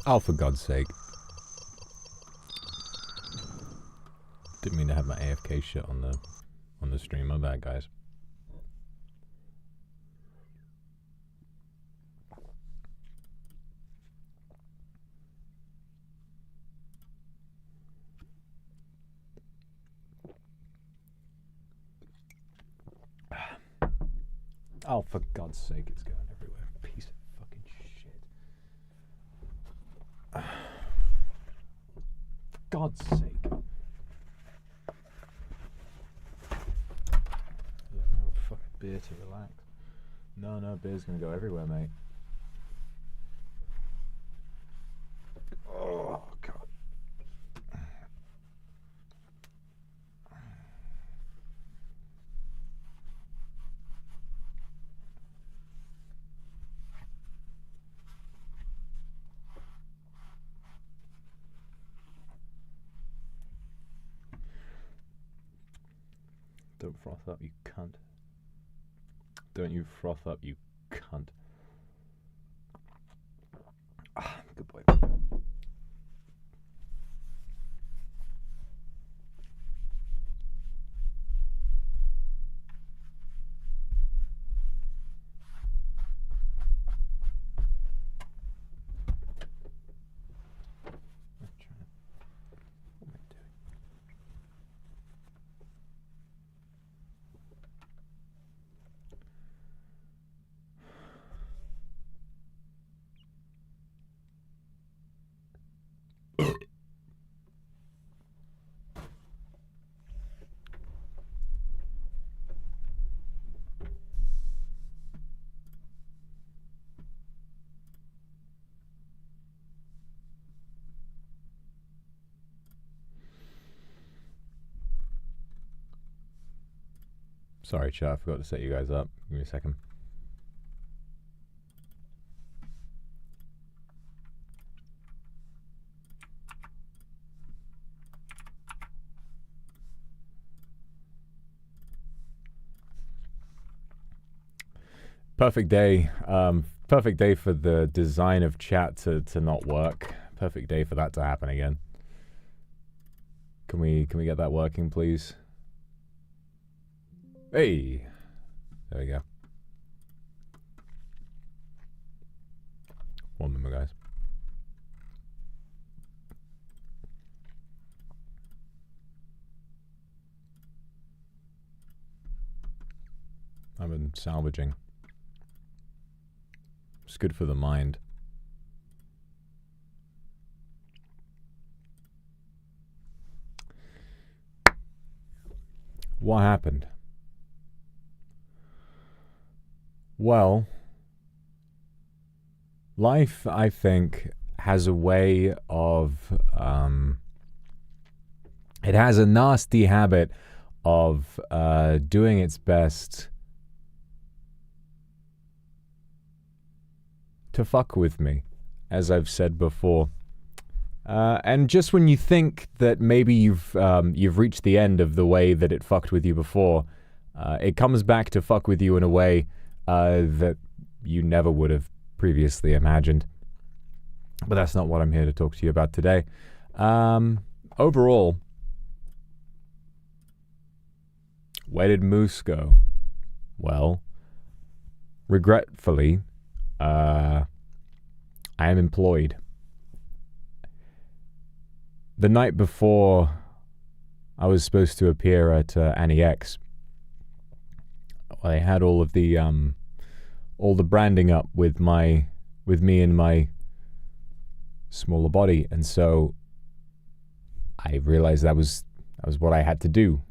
Oh, for God's sake. Didn't mean to have my AFK shit on the stream. My bad, guys. Oh, for God's sake, it's going everywhere. Piece of fucking shit. For God's sake. Yeah, I have a fucking beer to relax. No, beer's gonna go everywhere, mate. Oh, God. Don't froth up, you cunt. Don't you froth up, you cunt. Ah, good boy. Sorry, chat, I forgot to set you guys up. Give me a second. Perfect day. Perfect day for the design of chat to not work. Perfect day for that to happen again. Can we get that working, please? Hey, there we go. One minute, guys. I've been salvaging. It's good for the mind. What happened? Well, life, I think, has a way of, it has a nasty habit of doing its best to fuck with me, as I've said before. And just when you think that maybe you've reached the end of the way that it fucked with you before, it comes back to fuck with you in a way that you never would have previously imagined. But that's not what I'm here to talk to you about today. Overall, where did Moose go? Well, regretfully, I am employed. The night before I was supposed to appear at NEX, I had all of the branding up with me and my smaller body, and so I realized that was what I had to do.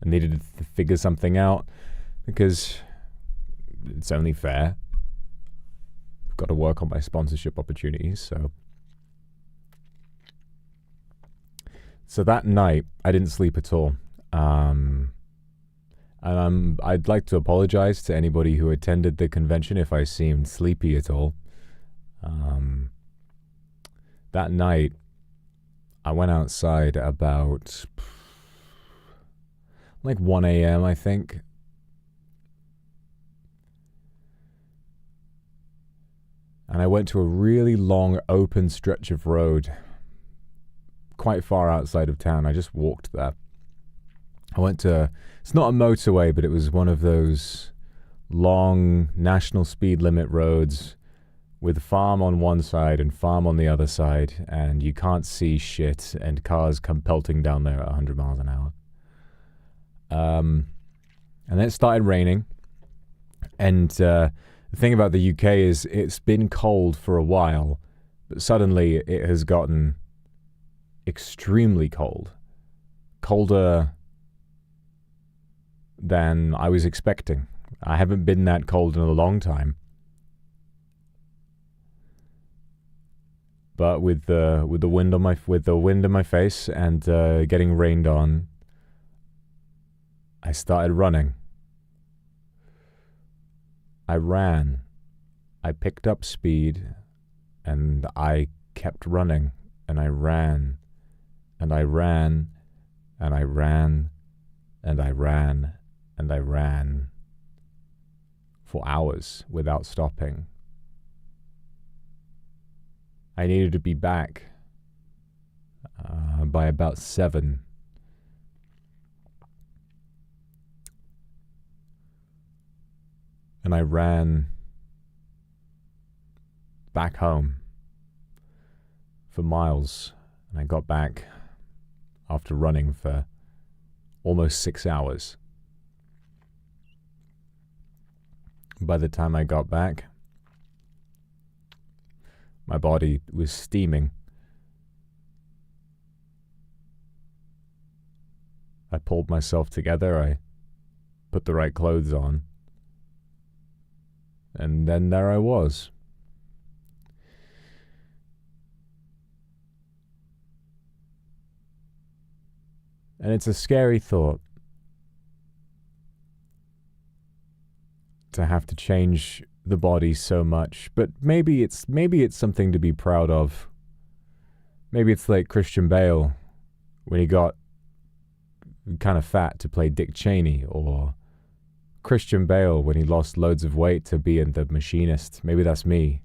I needed to figure something out because it's only fair. I've got to work on my sponsorship opportunities, so that night I didn't sleep at all. And I'd like to apologize to anybody who attended the convention if I seemed sleepy at all. That night, I went outside about like 1 a.m., I think. And I went to a really long open stretch of road quite far outside of town. I just walked there. I went to, it's not a motorway, but it was one of those long national speed limit roads with farm on one side and farm on the other side, and you can't see shit, and cars come pelting down there at 100 miles an hour. And then it started raining, and the thing about the UK is it's been cold for a while, but suddenly it has gotten extremely cold. Colder than I was expecting. I haven't been that cold in a long time. But with the wind in my face and getting rained on, I started running. I ran. I picked up speed, and I kept running, and I ran, and I ran, and I ran, and I ran, and I ran for hours without stopping. I needed to be back by about 7. And I ran back home for miles. And I got back after running for almost 6 hours. By the time I got back, my body was steaming. I pulled myself together, I put the right clothes on, and then there I was. And it's a scary thought to have to change the body so much, but maybe it's something to be proud of. Maybe it's like Christian Bale when he got kind of fat to play Dick Cheney, or Christian Bale when he lost loads of weight to be in The Machinist. Maybe that's me.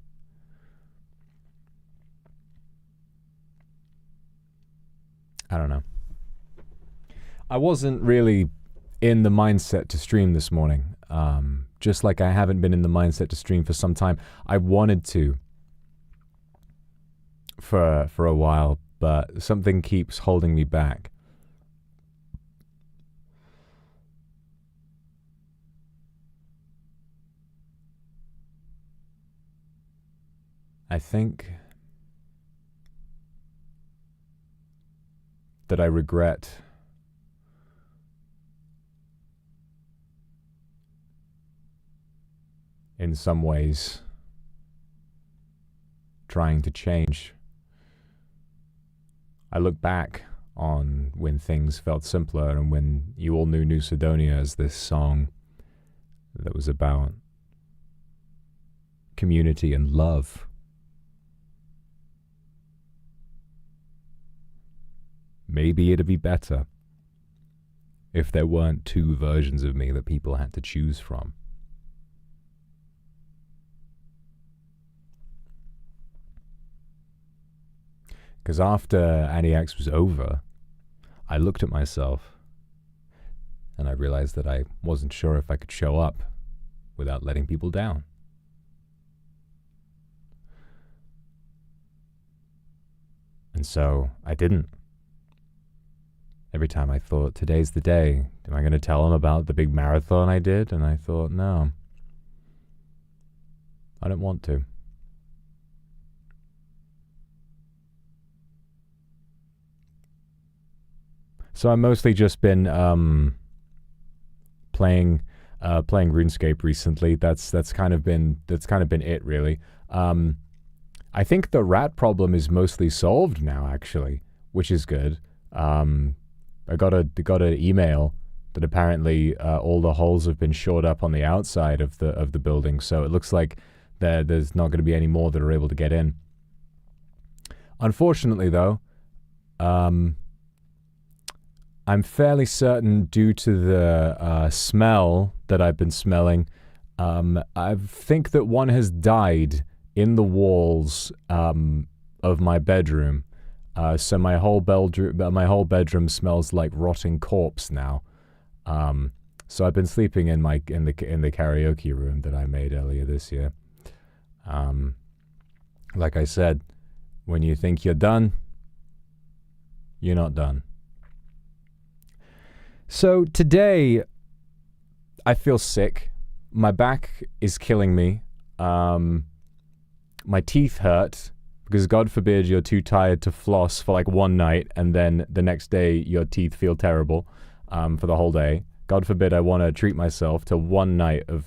I don't know. I wasn't really in the mindset to stream this morning. Just like I haven't been in the mindset to stream for some time. I wanted to for a while, but something keeps holding me back. I think that I regret in some ways trying to change. I look back on when things felt simpler and when you all knew New Sidonia as this song that was about community and love. Maybe it'd be better if there weren't 2 versions of me that people had to choose from. Because after NEX was over, I looked at myself and I realized that I wasn't sure if I could show up without letting people down. And so I didn't. Every time I thought, today's the day, am I going to tell them about the big marathon I did? And I thought, no, I don't want to. So I've mostly just been playing RuneScape recently. That's kind of been it, really. I think the rat problem is mostly solved now, actually, which is good. I got an email that apparently all the holes have been shored up on the outside of the building, so it looks like there's not going to be any more that are able to get in. Unfortunately, though, I'm fairly certain, due to the smell that I've been smelling, I think that one has died in the walls of my bedroom. So my whole bedroom smells like rotting corpse now. So I've been sleeping in the karaoke room that I made earlier this year. Like I said, when you think you're done, you're not done. So today, I feel sick. My back is killing me. My teeth hurt because God forbid you're too tired to floss for like one night and then the next day your teeth feel terrible for the whole day. God forbid I want to treat myself to one night of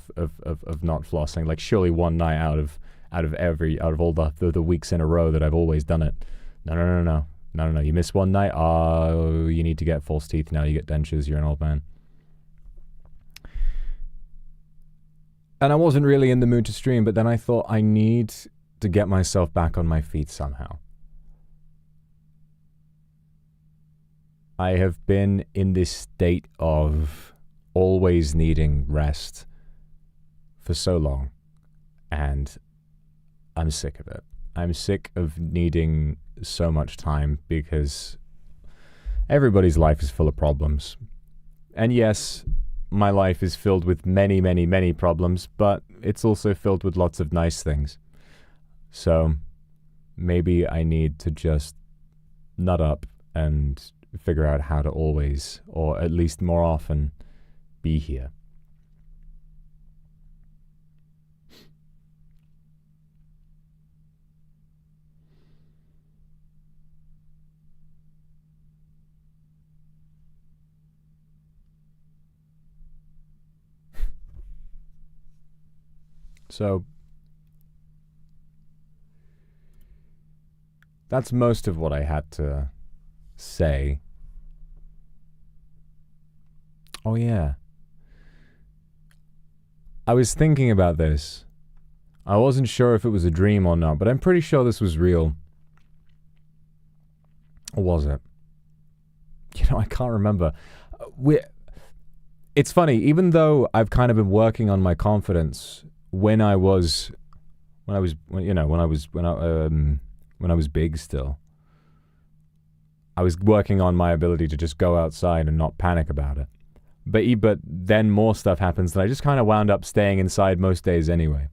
not flossing. Like surely one night out of all the weeks in a row that I've always done it. No. You miss one night. Oh, you need to get false teeth now. You get dentures. You're an old man. And I wasn't really in the mood to stream, but then I thought I need to get myself back on my feet somehow. I have been in this state of always needing rest for so long, and I'm sick of it. I'm sick of needing so much time because everybody's life is full of problems. And yes, my life is filled with many, many, many problems, but it's also filled with lots of nice things. So maybe I need to just nut up and figure out how to always, or at least more often, be here. So that's most of what I had to say. Oh yeah. I was thinking about this. I wasn't sure if it was a dream or not, but I'm pretty sure this was real. Or was it? I can't remember. It's funny, even though I've kind of been working on my confidence when I was big still. I was working on my ability to just go outside and not panic about it. But then more stuff happens, and I just kind of wound up staying inside most days anyway.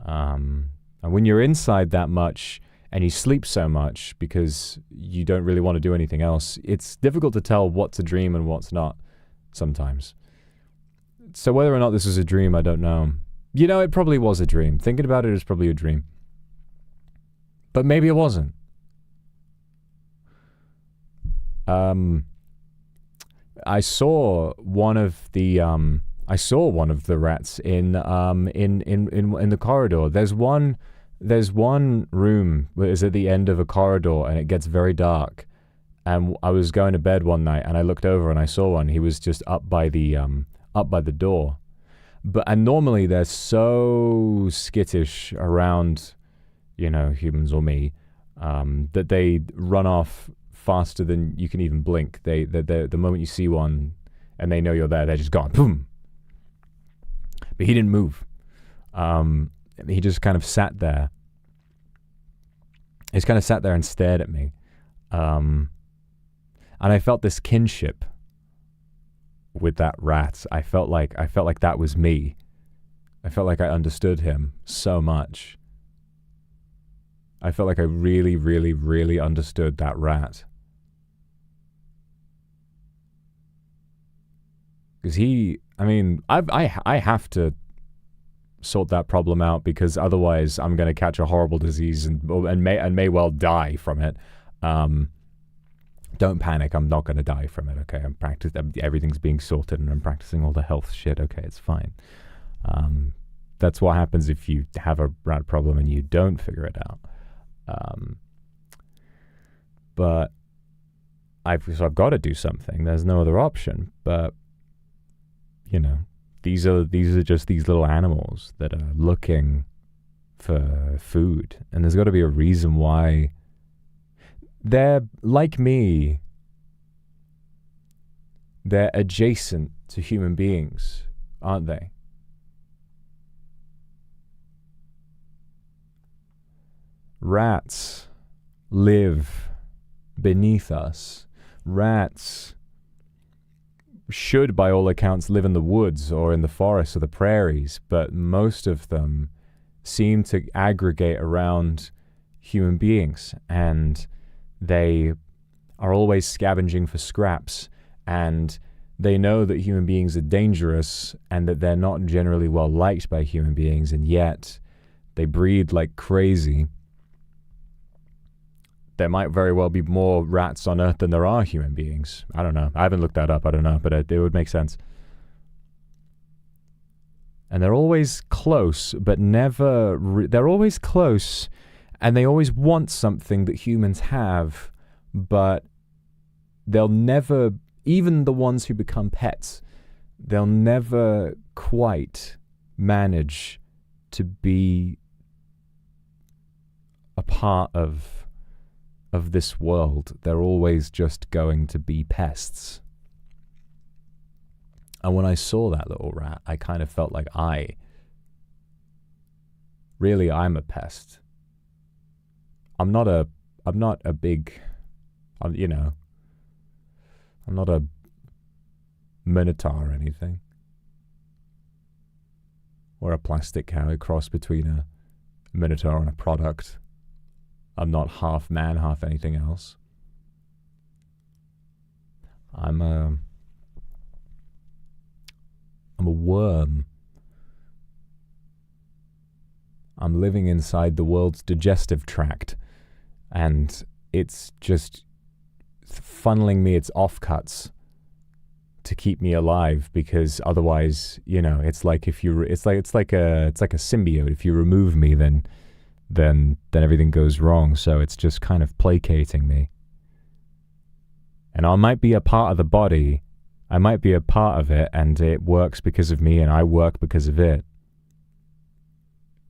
And when you're inside that much and you sleep so much because you don't really want to do anything else, it's difficult to tell what's a dream and what's not sometimes. So whether or not this was a dream, I don't know. It probably was a dream. Thinking about it is probably a dream. But maybe it wasn't. I saw one of the rats in the corridor. There's one room that is at the end of a corridor, and it gets very dark. And I was going to bed one night, and I looked over and I saw one. He was just up by the door. And normally they're so skittish around, humans or me, that they run off faster than you can even blink. The moment you see one and they know you're there, they're just gone. Boom. But he didn't move. He just kind of sat there. He just kind of sat there and stared at me. And I felt this kinship with that rat. I felt like that was me. I felt like I understood him so much. I felt like I really, really, really understood that rat. Because I have to sort that problem out, because otherwise I'm going to catch a horrible disease and may well die from it. Don't panic. I'm not going to die from it. Okay, everything's being sorted, and I'm practicing all the health shit. Okay, it's fine. That's what happens if you have a rat problem and you don't figure it out. But I've got to do something. There's no other option. But these are just these little animals that are looking for food, and there's got to be a reason why. They're like me. They're adjacent to human beings, aren't they? Rats live beneath us. Rats should, by all accounts, live in the woods or in the forests or the prairies, but most of them seem to aggregate around human beings, and they are always scavenging for scraps, and they know that human beings are dangerous and that they're not generally well liked by human beings, and yet they breed like crazy. There might very well be more rats on Earth than there are human beings. I don't know. I haven't looked that up. I don't know, but it would make sense. And they're always close, but never... they're always close, and they always want something that humans have, but they'll never... even the ones who become pets, they'll never quite manage to be a part of this world. They're always just going to be pests. And when I saw that little rat, I kind of felt like I'm a pest. I'm not a big, I'm not a minotaur or anything. Or a plastic cow, a cross between a minotaur and a product. I'm not half man, half anything else. I'm a worm. I'm living inside the world's digestive tract, and it's just funneling me its offcuts to keep me alive, because otherwise, it's like a symbiote. If you remove me, then everything goes wrong. So it's just kind of placating me. And I might be a part of the body. I might be a part of it, and it works because of me, and I work because of it.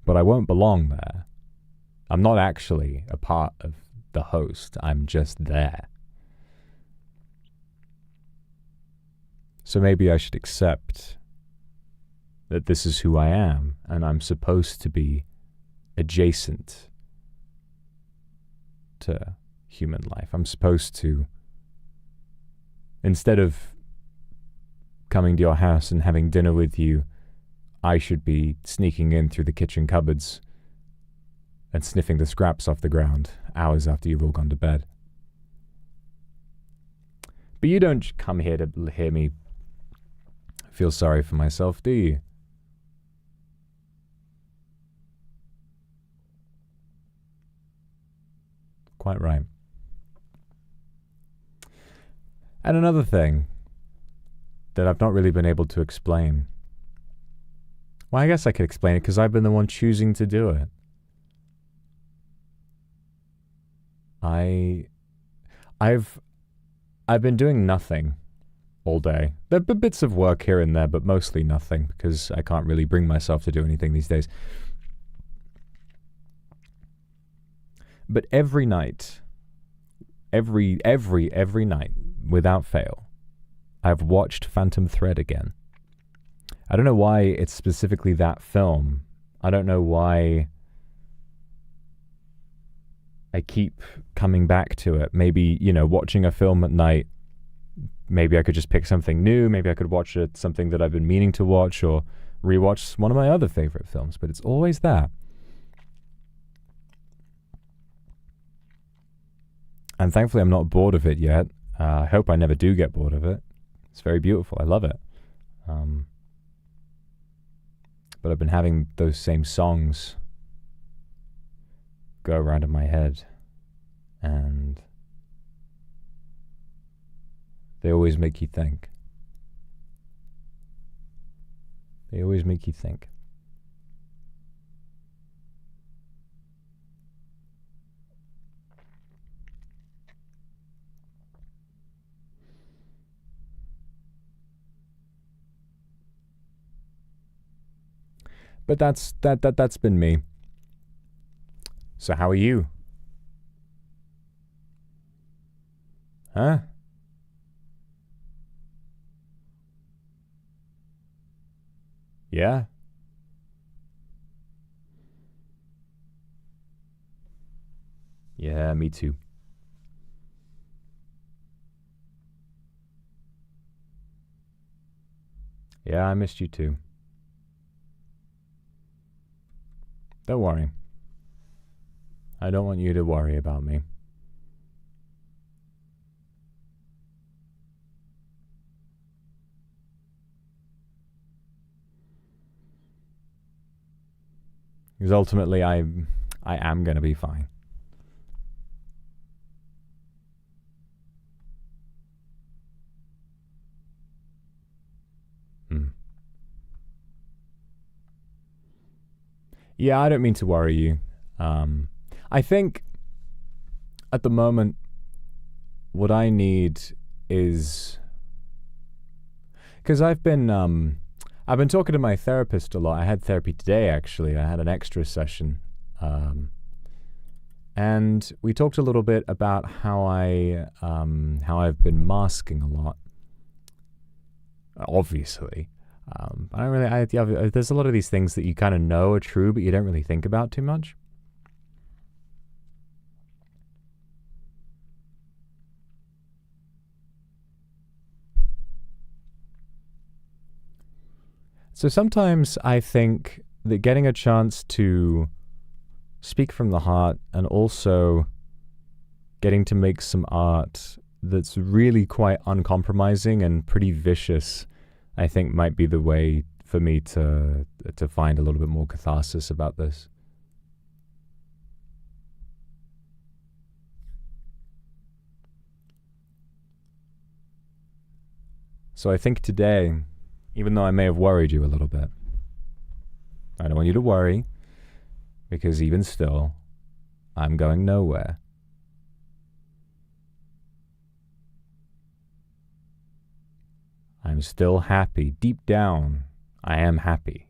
But I won't belong there. I'm not actually a part of the host. I'm just there. So maybe I should accept that this is who I am, and I'm supposed to be adjacent to human life. I'm supposed to, instead of coming to your house and having dinner with you, I should be sneaking in through the kitchen cupboards and sniffing the scraps off the ground hours after you've all gone to bed. But you don't come here to hear me feel sorry for myself, do you? Quite right. And another thing that I've not really been able to explain. Well, I guess I could explain it because I've been the one choosing to do it. I've been doing nothing all day. There have been bits of work here and there, but mostly nothing, because I can't really bring myself to do anything these days. But every night, every night, without fail, I've watched Phantom Thread again. I don't know why it's specifically that film. I don't know why I keep coming back to it. Maybe, watching a film at night, maybe I could just pick something new. Maybe I could watch something that I've been meaning to watch, or rewatch one of my other favorite films. But it's always that. And thankfully I'm not bored of it yet. I hope I never do get bored of it. It's very beautiful. I love it. But I've been having those same songs go around in my head, and they always make you think. They always make you think. But that's been me. So how are you? Huh? Yeah? Yeah, me too. Yeah, I missed you too. Don't worry. I don't want you to worry about me. Because ultimately, I am going to be fine. Yeah, I don't mean to worry you. I think at the moment, what I need is, because I've been talking to my therapist a lot. I had therapy today, actually. I had an extra session. And we talked a little bit about how I've been masking a lot. Obviously. I don't really, there's a lot of these things that you kind of know are true, but you don't really think about too much. So sometimes I think that getting a chance to speak from the heart and also getting to make some art that's really quite uncompromising and pretty vicious, I think might be the way for me to find a little bit more catharsis about this. So I think today, even though I may have worried you a little bit, I don't want you to worry, because even still, I'm going nowhere. I'm still happy. Deep down, I am happy.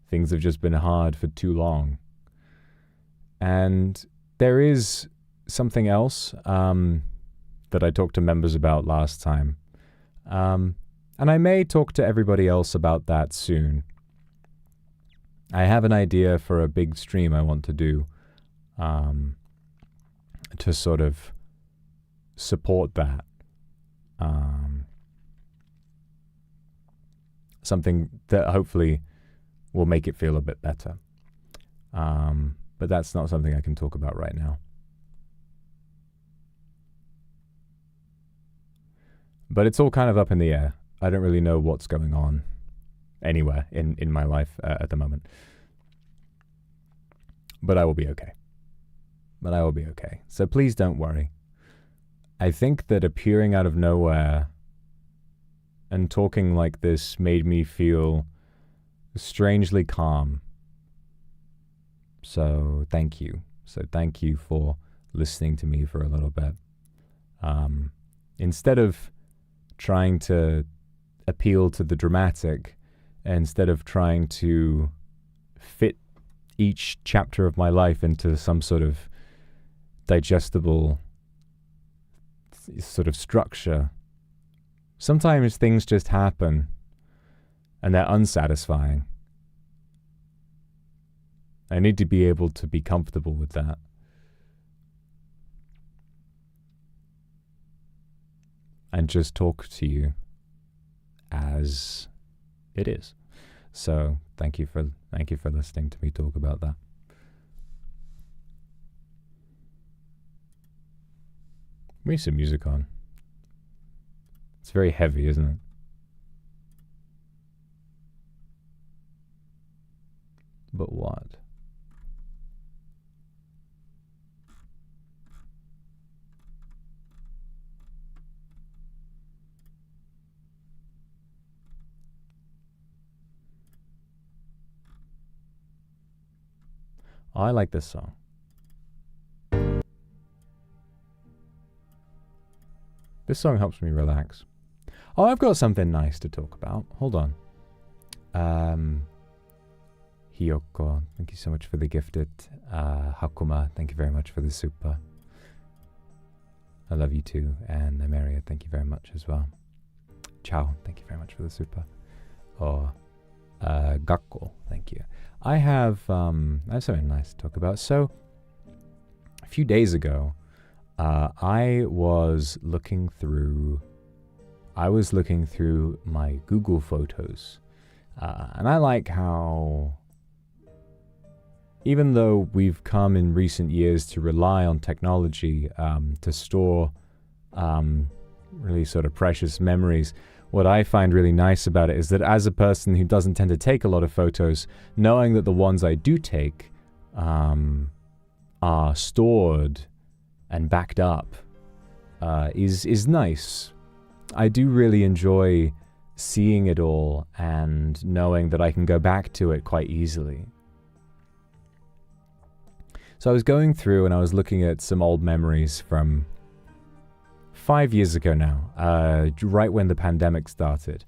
Things have just been hard for too long. And there is something else that I talked to members about last time. And I may talk to everybody else about that soon. I have an idea for a big stream I want to do to sort of support that. Something that hopefully will make it feel a bit better. But that's not something I can talk about right now. But it's all kind of up in the air. I don't really know what's going on anywhere in my life at the moment. But I will be okay. So please don't worry. I think that appearing out of nowhere and talking like this made me feel strangely calm. So thank you. So thank you for listening to me for a little bit. Instead of trying to appeal to the dramatic, instead of trying to fit each chapter of my life into some sort of digestible sort of structure, sometimes things just happen and they're unsatisfying. I need to be able to be comfortable with that. And just talk to you as it is. So thank you for listening to me talk about that. We need some music on. It's very heavy, isn't it? But what? Oh, I like this song. This song helps me relax. Oh, I've got something nice to talk about. Hold on. Hiyoko, thank you so much for the gifted. Akuma, thank you very much for the super. I love you too. And Ameria, thank you very much as well. Ciao, thank you very much for the super. Oh, Gakko, thank you. I have something nice to talk about. So, few days ago, I was looking through my Google Photos, and I like how, even though we've come in recent years to rely on technology to store really sort of precious memories, what I find really nice about it is that as a person who doesn't tend to take a lot of photos, knowing that the ones I do take are stored and backed up is nice. I do really enjoy seeing it all and knowing that I can go back to it quite easily. So I was going through and I was looking at some old memories from 5 years ago now, right when the pandemic started.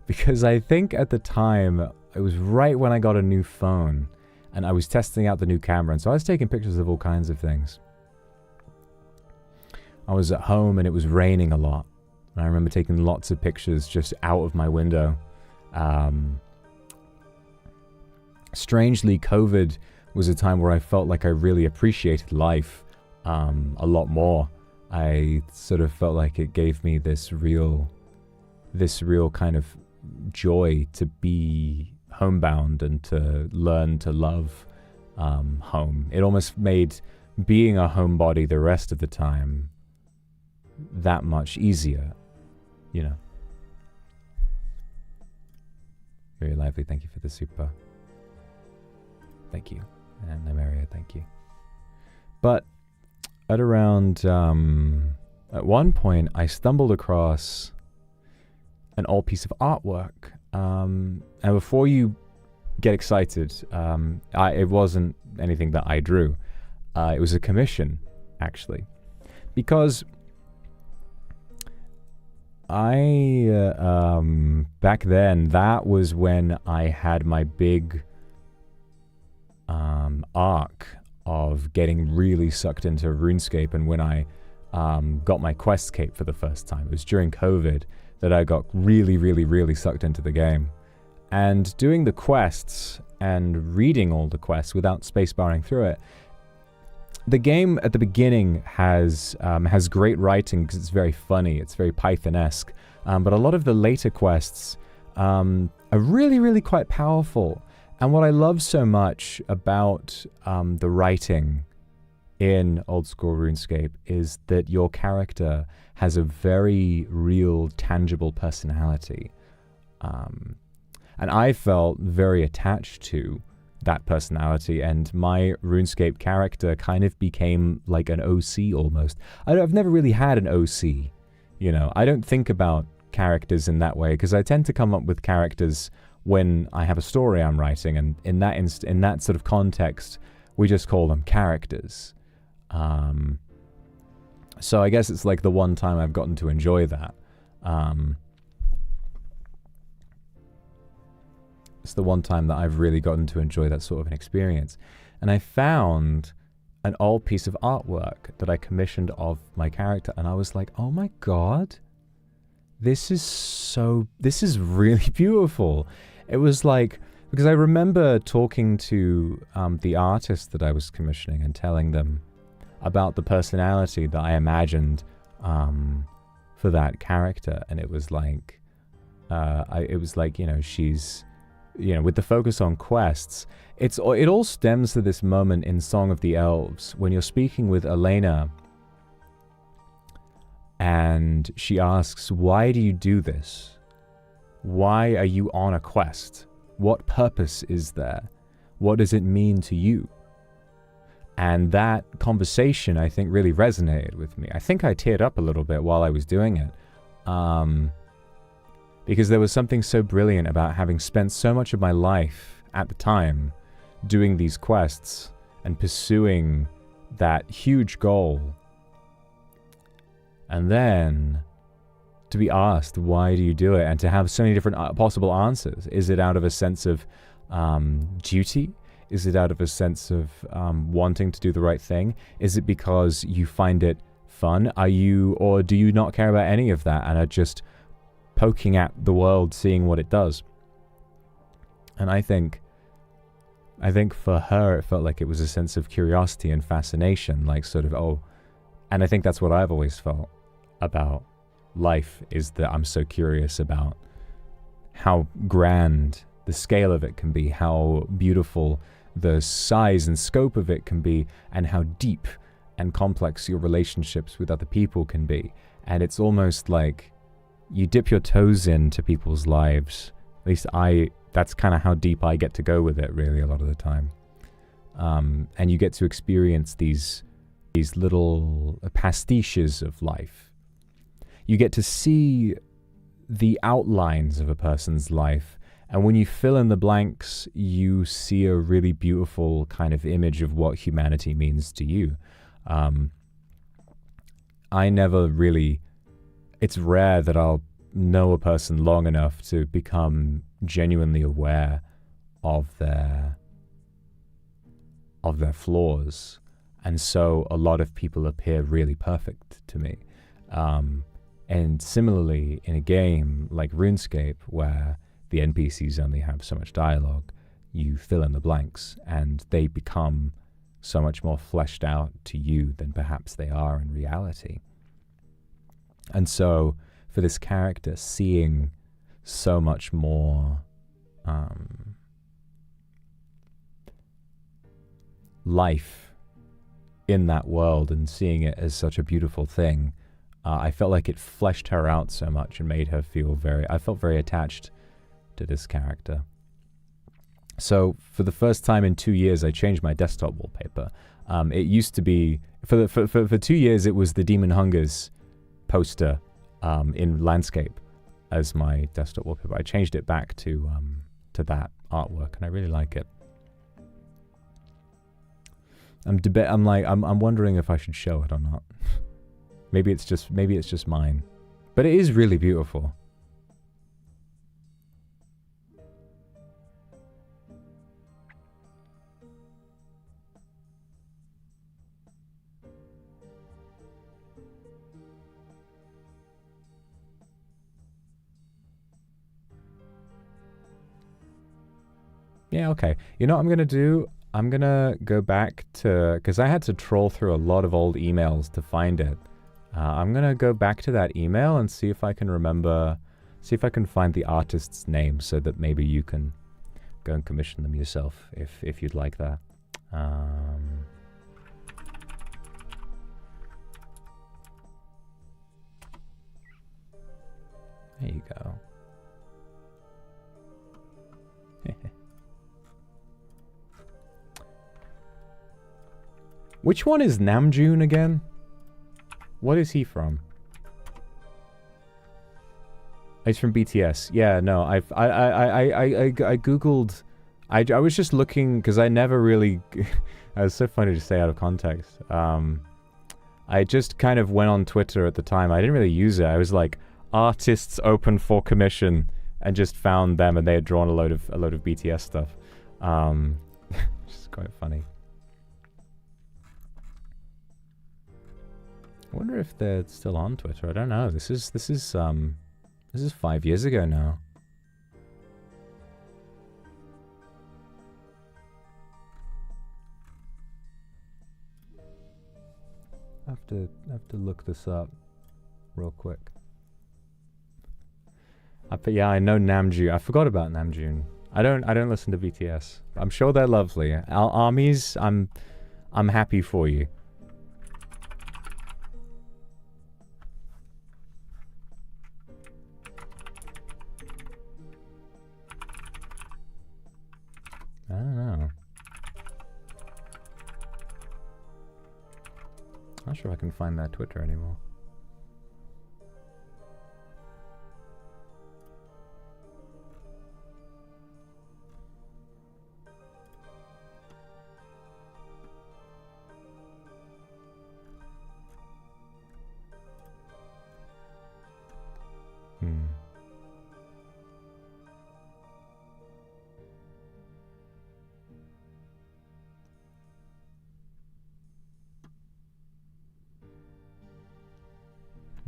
Because I think at the time, it was right when I got a new phone and I was testing out the new camera. And so I was taking pictures of all kinds of things. I was at home and it was raining a lot. And I remember taking lots of pictures just out of my window. Strangely, COVID was a time where I felt like I really appreciated life a lot more. I sort of felt like it gave me this real kind of joy to be homebound and to learn to love home. It almost made being a homebody the rest of the time that much easier, you know. Very lively. Thank you for the super. Thank you. And Namaria, thank you. But at around, at one point, I stumbled across an old piece of artwork. And before you get excited, it wasn't anything that I drew. It was a commission, actually. Because back then, that was when I had my big arc of getting really sucked into RuneScape, and when I got my quest cape for the first time. It was during COVID that I got really sucked into the game. And doing the quests and reading all the quests without spacebarring through it, the game at the beginning has great writing because it's very funny, it's very Python-esque, but a lot of the later quests are really quite powerful. And what I love so much about the writing in old school RuneScape is that your character has a very real, tangible personality. And I felt very attached to that personality, and my RuneScape character kind of became like an OC almost. I've never really had an OC, you know. I don't think about characters in that way because I tend to come up with characters when I have a story I'm writing, and in that sort of context, we just call them characters. So I guess it's like the one time I've gotten to enjoy that. It's the one time that I've really gotten to enjoy that sort of an experience. And I found an old piece of artwork that I commissioned of my character, and I was like, oh my god, this is really beautiful. It was like, because I remember talking to the artist that I was commissioning and telling them about the personality that I imagined for that character, and it was like, you know, she's, you know, with the focus on quests, it all stems to this moment in Song of the Elves when you're speaking with Elena, and she asks, "Why do you do this? Why are you on a quest? What purpose is there? What does it mean to you?" And that conversation, I think, really resonated with me. I think I teared up a little bit while I was doing it. Because there was something so brilliant about having spent so much of my life at the time doing these quests and pursuing that huge goal. And then to be asked, why do you do it? And to have so many different possible answers. Is it out of a sense of duty? Is it out of a sense of wanting to do the right thing? Is it because you find it fun? Or do you not care about any of that and are just poking at the world, seeing what it does? And I think I think for her, it felt like it was a sense of curiosity and fascination, like sort of, oh, and I think that's what I've always felt about life, is that I'm so curious about how grand the scale of it can be, how beautiful the size and scope of it can be, and how deep and complex your relationships with other people can be. And it's almost like you dip your toes into people's lives. At least that's kind of how deep I get to go with it, really, a lot of the time. And you get to experience these little pastiches of life. You get to see the outlines of a person's life, and when you fill in the blanks, you see a really beautiful kind of image of what humanity means to you. I never really, it's rare that I'll know a person long enough to become genuinely aware of their flaws, and so a lot of people appear really perfect to me. And similarly, in a game like RuneScape, where the NPCs only have so much dialogue, you fill in the blanks, and they become so much more fleshed out to you than perhaps they are in reality. And so, for this character, seeing so much more life in that world and seeing it as such a beautiful thing, I felt like it fleshed her out so much and made her feel I felt very attached to this character. So for the first time in 2 years, I changed my desktop wallpaper. It used to be, for 2 years, it was the Demon Hungers poster in landscape as my desktop wallpaper. I changed it back to that artwork, and I really like it. I'm wondering if I should show it or not. Maybe it's just mine, but it is really beautiful. Yeah, okay. You know what I'm going to do? I'm going to go back to, because I had to troll through a lot of old emails to find it. I'm going to go back to that email and see if I can find the artist's name, so that maybe you can go and commission them yourself if you'd like that. There you go. Which one is Namjoon again? What is he from? He's from BTS. Yeah, no, I googled. I was just looking because I never really. It was so funny to say out of context. I just kind of went on Twitter at the time. I didn't really use it. I was like, artists open for commission, and just found them, and they had drawn a load of BTS stuff, which is quite funny. I wonder if they're still on Twitter. I don't know. This is 5 years ago now. I have to look this up real quick. But yeah, I know Namjoon. I forgot about Namjoon. I don't listen to BTS. I'm sure they're lovely. Armies, I'm happy for you. I don't know. I'm not sure if I can find that Twitter anymore.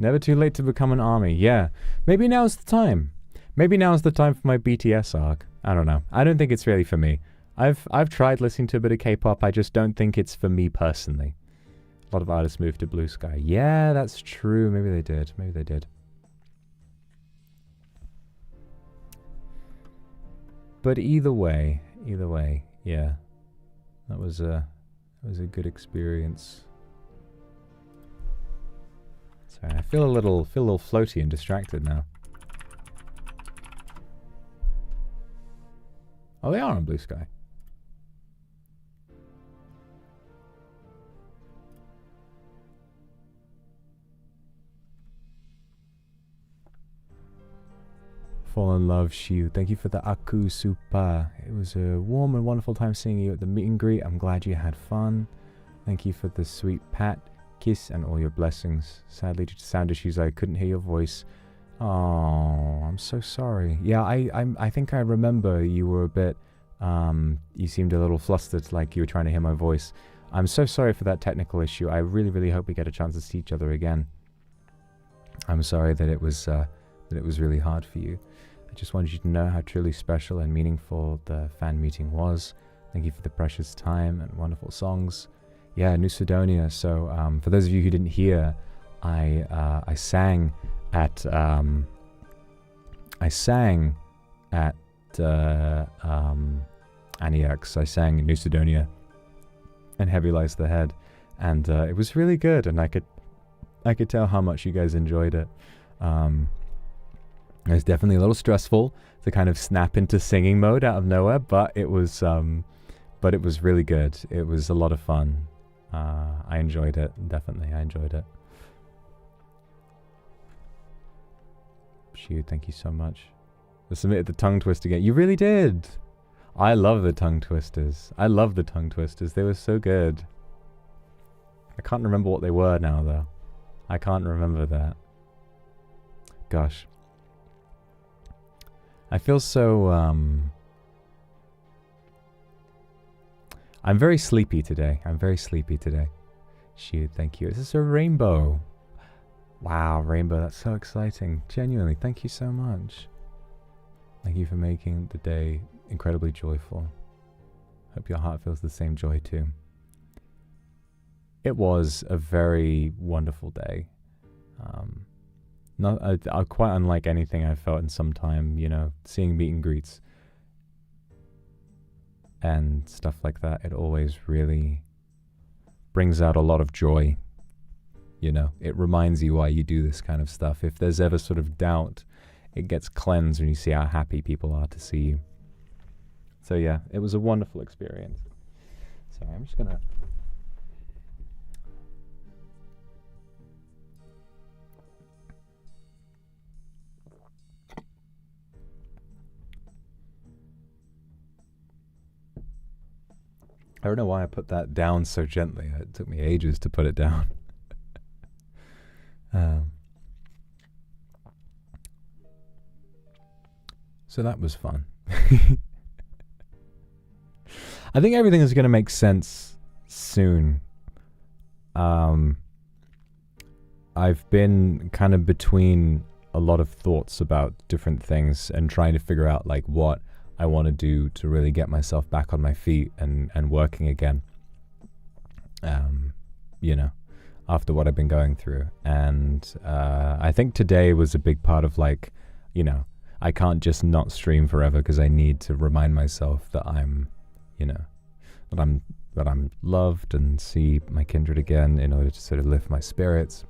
Never too late to become an army. Yeah. Maybe now's the time. Maybe now's the time for my BTS arc. I don't know. I don't think it's really for me. I've tried listening to a bit of K-pop. I just don't think it's for me personally. A lot of artists moved to Blue Sky. Yeah, that's true. Maybe they did. Maybe they did. But either way, yeah, that was a good experience. Sorry, I feel a little floaty and distracted now. Oh, they are on Blue Sky. Fall in love, Shiu. Thank you for the Aku Super. It was a warm and wonderful time seeing you at the meet and greet. I'm glad you had fun. Thank you for the sweet pat, kiss, and all your blessings. Sadly, due to sound issues, I couldn't hear your voice. Oh, I'm so sorry. Yeah, I think I remember you were a bit, you seemed a little flustered, like you were trying to hear my voice. I'm so sorry for that technical issue. I really, really hope we get a chance to see each other again. I'm sorry that it was really hard for you. I just wanted you to know how truly special and meaningful the fan meeting was. Thank you for the precious time and wonderful songs. Yeah, New Sidonia. So for those of you who didn't hear, I sang at NEX. I sang New Sidonia and Heavy Lies the Head, and it was really good, and I could tell how much you guys enjoyed it. It was definitely a little stressful to kind of snap into singing mode out of nowhere, but it was really good. It was a lot of fun. I enjoyed it, definitely. I enjoyed it. Shoot, thank you so much. I submitted the tongue twist again. You really did. I love the tongue twisters. I love the tongue twisters. They were so good. I can't remember what they were now, though. I can't remember that. Gosh. I feel so, I'm very sleepy today. Shoot, thank you. Is this a rainbow? Wow, rainbow, that's so exciting. Genuinely, thank you so much. Thank you for making the day incredibly joyful. Hope your heart feels the same joy too. It was a very wonderful day. Quite unlike anything I've felt in some time, you know, seeing meet and greets and stuff like that. It always really brings out a lot of joy. You know, it reminds you why you do this kind of stuff. If there's ever sort of doubt, it gets cleansed when you see how happy people are to see you. So yeah, it was a wonderful experience. Sorry, I'm just gonna... I don't know why I put that down so gently. It took me ages to put it down. So that was fun. I think everything is going to make sense soon. I've been kind of between a lot of thoughts about different things and trying to figure out like what I want to do to really get myself back on my feet and working again. You know, after what I've been going through. And I think today was a big part of like, you know, I can't just not stream forever because I need to remind myself that I'm, you know, that I'm loved and see my kindred again in order to sort of lift my spirits.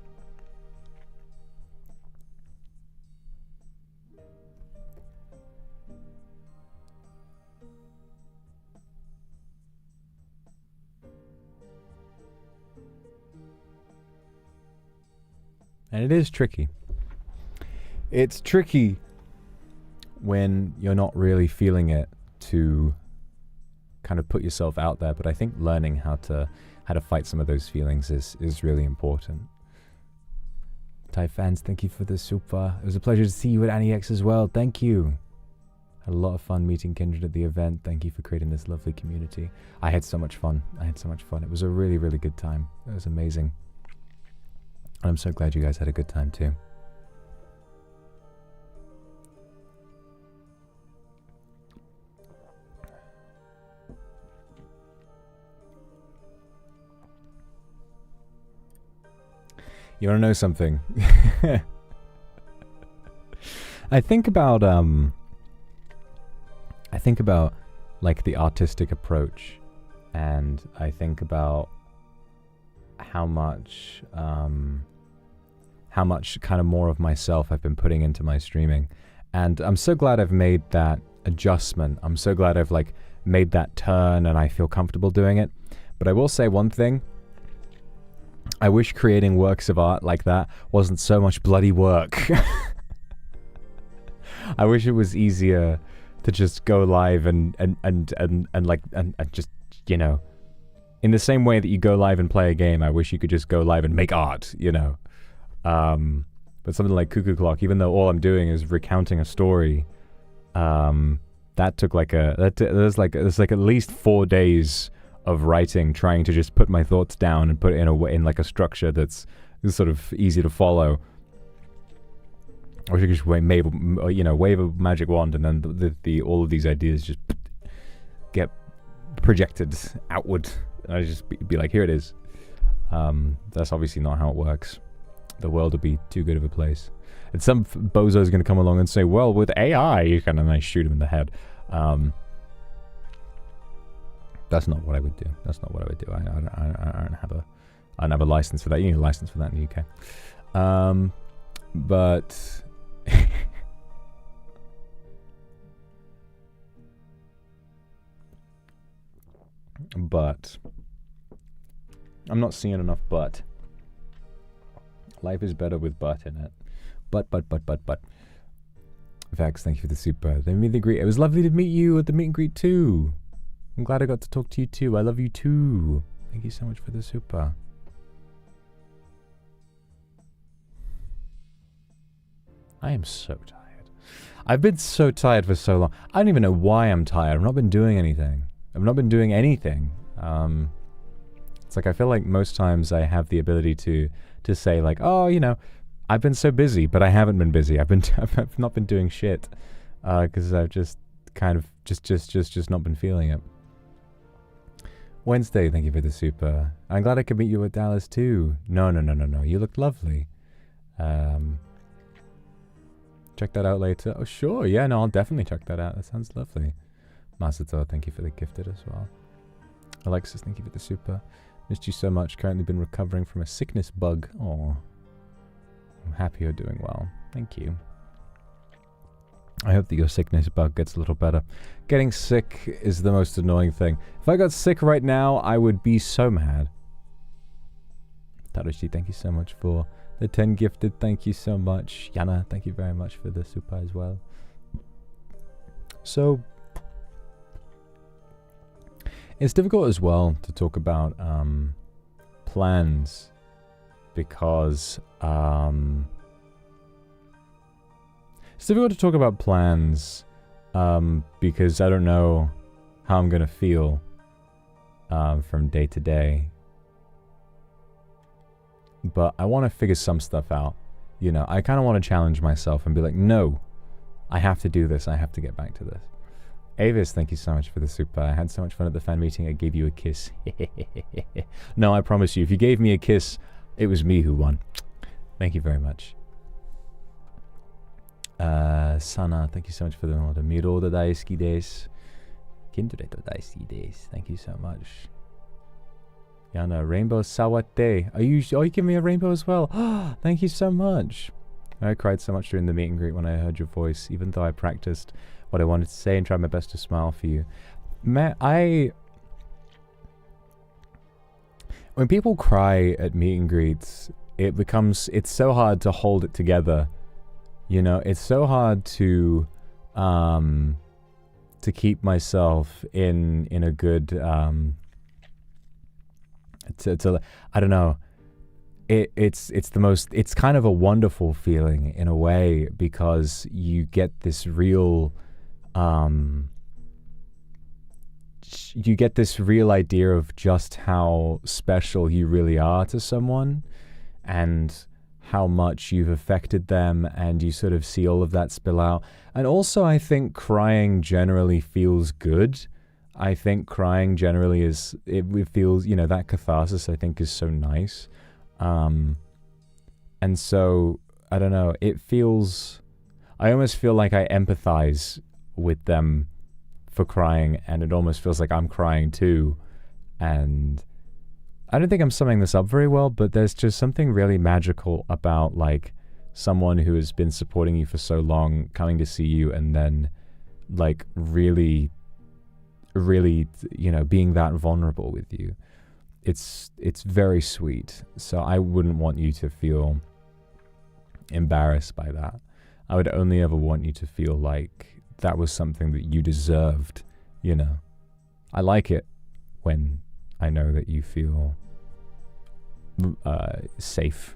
And it is tricky. It's tricky when you're not really feeling it to kind of put yourself out there, but I think learning how to fight some of those feelings is really important. Thai fans, thank you for the super. It was a pleasure to see you at NEX as well. Thank you. Had a lot of fun meeting Kindred at the event. Thank you for creating this lovely community. I had so much fun. It was a really, really good time. It was amazing. I'm so glad you guys had a good time too. You want to know something? I think about like the artistic approach, and I think about how much kind of more of myself I've been putting into my streaming, and I'm so glad I've made that adjustment. I'm so glad I've like made that turn, and I feel comfortable doing it. But I will say one thing. I wish creating works of art like that wasn't so much bloody work. I wish it was easier to just go live and just, you know, in the same way that you go live and play a game, I wish you could just go live and make art, you know. But something like Cuckoo Clock, even though all I'm doing is recounting a story, that took like there's like at least 4 days of writing, trying to just put my thoughts down and put it in like a structure that's sort of easy to follow. Or you could just wave a magic wand, and then the all of these ideas just get projected outward, and I just be like, here it is. That's obviously not how it works. The world would be too good of a place. And some bozo is going to come along and say, well, with AI, you kind of nice shoot him in the head. That's not what I would do. That's not what I would do. I don't have a license for that. You need a license for that in the UK. But but I'm not seeing enough but. Life is better with but in it. But. Vex, thank you for the super. The meet and greet. It was lovely to meet you at the meet and greet too. I'm glad I got to talk to you too. I love you too. Thank you so much for the super. I am so tired. I've been so tired for so long. I don't even know why I'm tired. I've not been doing anything. It's like I feel like most times I have the ability to say like, oh, you know, I've been so busy, but I haven't been busy. I've not been doing shit because I've just kind of just not been feeling it. Wednesday, thank you for the super. I'm glad I could meet you at Dallas too. No. You look lovely. Check that out later. Oh, sure. Yeah, no, I'll definitely check that out. That sounds lovely. Masato, thank you for the gifted as well. Alexis, thank you for the super. Missed you so much. Currently been recovering from a sickness bug. Oh, I'm happy you're doing well. Thank you. I hope that your sickness bug gets a little better. Getting sick is the most annoying thing. If I got sick right now, I would be so mad. Taroshi, thank you so much for the 10 gifted. Thank you so much. Yana, thank you very much for the super as well. So, it's difficult as well to talk about plans because it's difficult to talk about plans because I don't know how I'm going to feel from day to day. But I want to figure some stuff out. You know, I kind of want to challenge myself and be like, no, I have to do this. I have to get back to this. Avis, thank you so much for the super. I had so much fun at the fan meeting. I gave you a kiss. No, I promise you, if you gave me a kiss, it was me who won. Thank you very much. Sana, thank you so much for the order. Miro da daisuki desu. Kindred da daisuki desu. Thank you so much. Yana, rainbow sawate. Are you giving me a rainbow as well? Thank you so much. I cried so much during the meet and greet when I heard your voice, even though I practiced what I wanted to say and tried my best to smile for you. When people cry at meet and greets, it's so hard to hold it together. You know, it's so hard to keep myself in a good I don't know. It's kind of a wonderful feeling in a way because you get this real idea of just how special you really are to someone and how much you've affected them, and you sort of see all of that spill out. And also I think crying generally feels good. I think crying generally it feels, you know, that catharsis I think is so nice. And so, I don't know, I almost feel like I empathize with them for crying, and it almost feels like I'm crying too. And I don't think I'm summing this up very well, but there's just something really magical about like someone who has been supporting you for so long coming to see you and then like really, you know, being that vulnerable with you. It's very sweet. So I wouldn't want you to feel embarrassed by that. I would only ever want you to feel like that was something that you deserved, you know. I like it when I know that you feel safe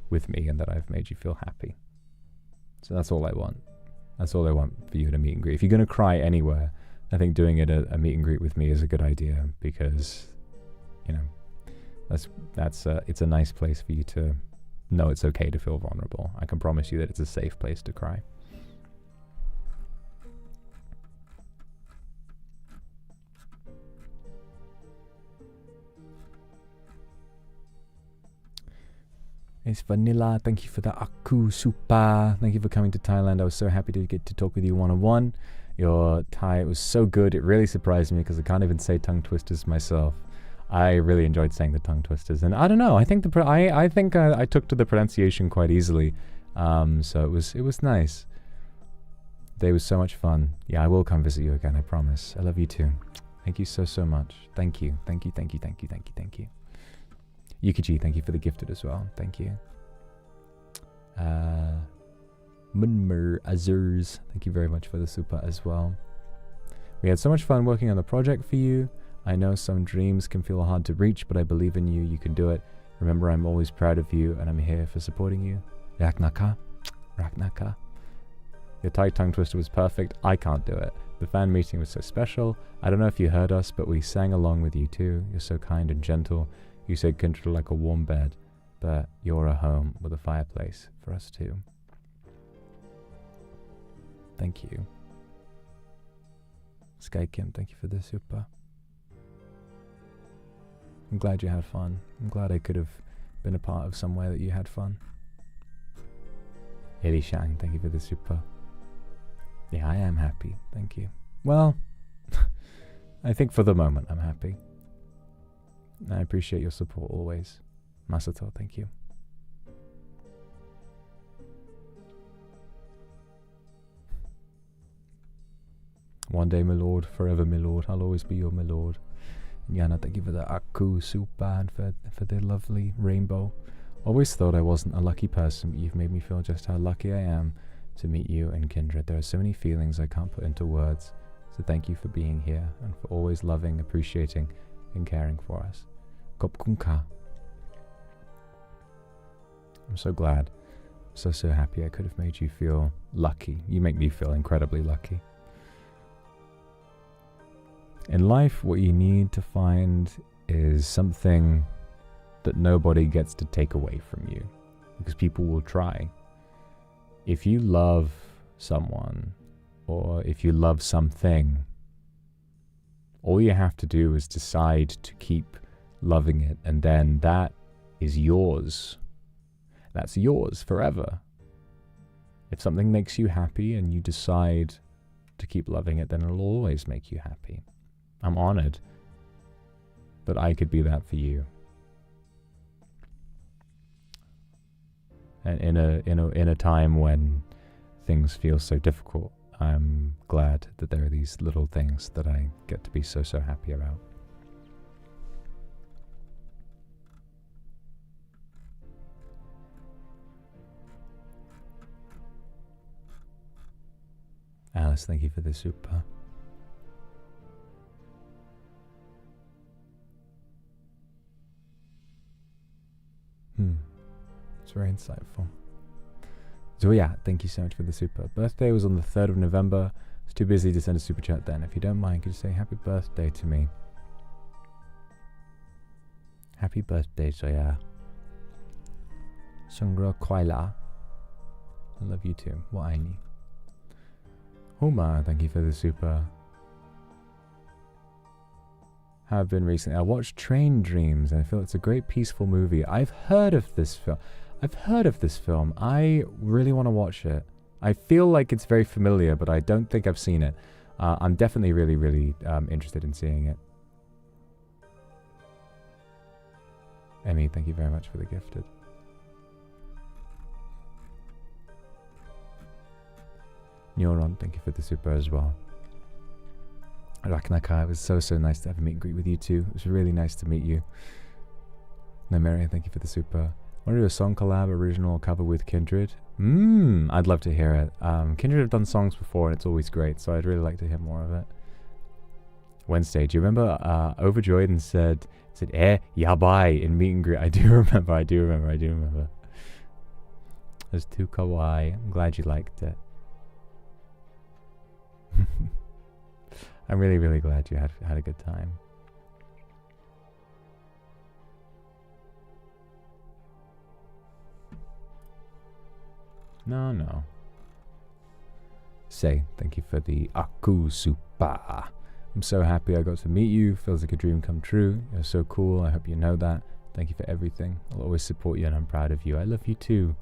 with me and that I've made you feel happy. So that's all I want. That's all I want for you at a meet and greet. If you're going to cry anywhere, I think doing it at a meet and greet with me is a good idea, because, you know, it's a nice place for you to know it's okay to feel vulnerable. I can promise you that it's a safe place to cry. It's Vanilla. Thank you for the Aku Super. Thank you for coming to Thailand. I was so happy to get to talk with you one-on-one. Your Thai was so good. It really surprised me because I can't even say tongue twisters myself. I really enjoyed saying the tongue twisters, and I don't know. I think I took to the pronunciation quite easily. So it was nice. They was so much fun. Yeah, I will come visit you again. I promise. I love you too. Thank you so much. Thank you. Yukiji, thank you for the gifted as well. Thank you. Munmer Azurs, thank you very much for the super as well. We had so much fun working on the project for you. I know some dreams can feel hard to reach, but I believe in you. You can do it. Remember, I'm always proud of you, and I'm here for supporting you. Raknaka. Your Thai tongue twister was perfect. I can't do it. The fan meeting was so special. I don't know if you heard us, but we sang along with you too. You're so kind and gentle. You said control like a warm bed, but you're a home with a fireplace for us too. Thank you. Sky Kim, thank you for the super. I'm glad you had fun. I'm glad I could have been a part of somewhere that you had fun. Eli Shang, thank you for the super. Yeah, I am happy. Thank you. Well, I think for the moment I'm happy. I appreciate your support always. Masato, thank you. One day, my lord, forever, my lord. I'll always be your my lord. And Yana, thank you for the Aku Super and for the lovely rainbow. Always thought I wasn't a lucky person, but you've made me feel just how lucky I am to meet you and Kindred. There are so many feelings I can't put into words. So thank you for being here and for always loving, appreciating, and caring for us. Kopkunka. I'm so glad. So happy I could have made you feel lucky. You make me feel incredibly lucky. In life, what you need to find is something that nobody gets to take away from you, because people will try. If you love someone, or if you love something, all you have to do is decide to keep loving it, and then that is yours. That's yours forever. If something makes you happy and you decide to keep loving it, then it'll always make you happy. I'm honored that I could be that for you. And in a time when things feel so difficult, I'm glad that there are these little things that I get to be so happy about. Alice, thank you for the super. It's very insightful. Zoya, thank you so much for the super. Birthday was on the 3rd of November. I was too busy to send a super chat then. If you don't mind, could you say happy birthday to me? Happy birthday, Zoya. Sungra Kwaila. I love you too. What I need. Homa, thank you for the super. Have been recently. I watched Train Dreams and I feel it's a great peaceful movie. I've heard of this film. I've heard of this film. I really want to watch it. I feel like it's very familiar, but I don't think I've seen it. I'm definitely really, really interested in seeing it. Emmy, thank you very much for the gifted. Neuron, thank you for the super as well. Rakanaka, it was so nice to have a meet and greet with you too. It was really nice to meet you. Nameria, thank you for the super. Want to do a song collab, original cover with Kindred? I'd love to hear it. Kindred have done songs before and it's always great, so I'd really like to hear more of it. Wednesday, do you remember Overjoyed and said yabai in meet and greet? I do remember. It was too kawaii. I'm glad you liked it. I'm really, really glad you had a good time. No. Say, thank you for the Aku Super. I'm so happy I got to meet you. Feels like a dream come true. You're so cool. I hope you know that. Thank you for everything. I'll always support you and I'm proud of you. I love you too.